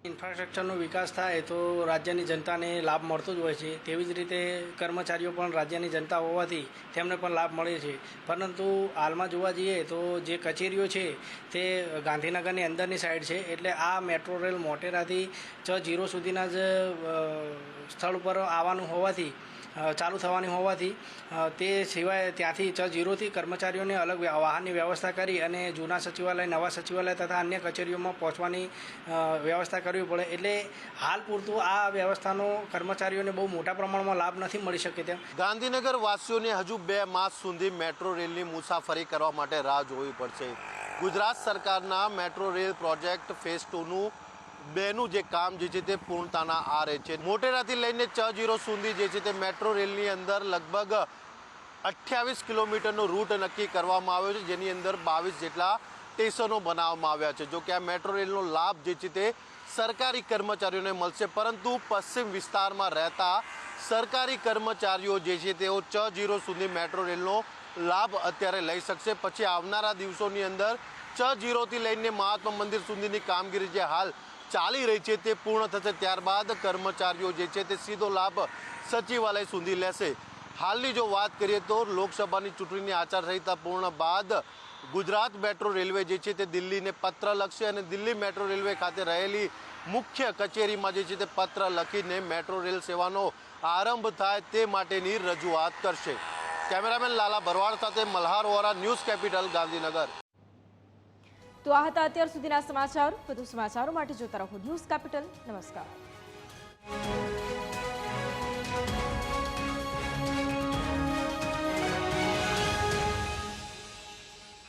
ઇન્ફ્રાસ્ટ્રક્ચરનો વિકાસ થાય તો રાજ્યની જનતાને લાભ મળતો જ હોય છે, તેવી જ રીતે કર્મચારીઓ પણ રાજ્યની જનતા હોવાથી તેમને પણ લાભ મળે છે. પરંતુ હાલમાં જોવા જઈએ તો જે કચેરીઓ છે તે ગાંધીનગરની અંદરની સાઈડ છે, એટલે આ મેટ્રો રેલ મોટેરાથી 0 સુધીના જ સ્થળ ઉપર આવવાનું હોવાથી ચાલુ થવાની હોવાથી તે સિવાય ત્યાંથી ચ0થી કર્મચારીઓને અલગ વાહનની વ્યવસ્થા કરી અને જૂના સચિવાલય, નવા સચિવાલય તથા અન્ય કચેરીઓમાં પહોંચવાની વ્યવસ્થા કરવી પડે. એટલે હાલ પૂરતું આ વ્યવસ્થાનો કર્મચારીઓને બહુ મોટા પ્રમાણમાં લાભ નથી મળી શકે તેમ. ગાંધીનગર વાસીઓને હજુ 2 માસ સુધી મેટ્રો રેલની મુસાફરી કરવા માટે રાહ જોવી પડશે. ગુજરાત સરકારના મેટ્રો રેલ પ્રોજેક્ટ ફેઝ 2નું 2નું જે કામ જે છે તે પૂર્ણતાના આરે છે. મોટેરાથી લઈને ચ0 સુધી જે છે તે મેટ્રો રેલની અંદર લગભગ 28 કિલોમીટરનો રૂટ નક્કી કરવામાં આવ્યો છે, જેની અંદર 22 જેટલા સ્ટેશનો બનાવવામાં આવ્યા છે. જો કે આ મેટ્રો રેલનો લાભ જે છે તે સરકારી કર્મચારીઓને મળશે, પરંતુ પશ્ચિમ વિસ્તારમાં રહેતા સરકારી કર્મચારીઓ જે છે તેઓ ચ0 સુધી મેટ્રો રેલનો લાભ અત્યારે લઈ શકશે. પછી આવનારા દિવસોની અંદર ચ0થી લઈને મહાત્મા મંદિર સુધીની કામગીરી જે હાલ ચાલી રહી છે તે પૂર્ણ થશે. ત્યારબાદ કર્મચારીઓ જે છે તે સીધો લાભ સચિવાલય સુધી લેશે. હાલની જો વાત કરીએ તો લોકસભાની ચૂંટણીની આચારસંહિતા પૂર્ણ બાદ ગુજરાત મેટ્રો રેલવે જે છે તે દિલ્હીને પત્ર લખશે અને દિલ્હી મેટ્રો રેલવે ખાતે રહેલી મુખ્ય કચેરીમાં જે છે તે પત્ર લખીને મેટ્રો રેલ સેવાનો આરંભ થાય તે માટેની રજૂઆત કરશે. કેમેરામેન લાલા ભરવાડ સાથે મલ્હાર વોરા, ન્યૂઝ કેપિટલ, ગાંધીનગર. તો આ હતા અત્યાર સુધીના સમાચાર. વધુ સમાચારો માટે જોતા રહો ન્યૂઝ કેપિટલ. નમસ્કાર.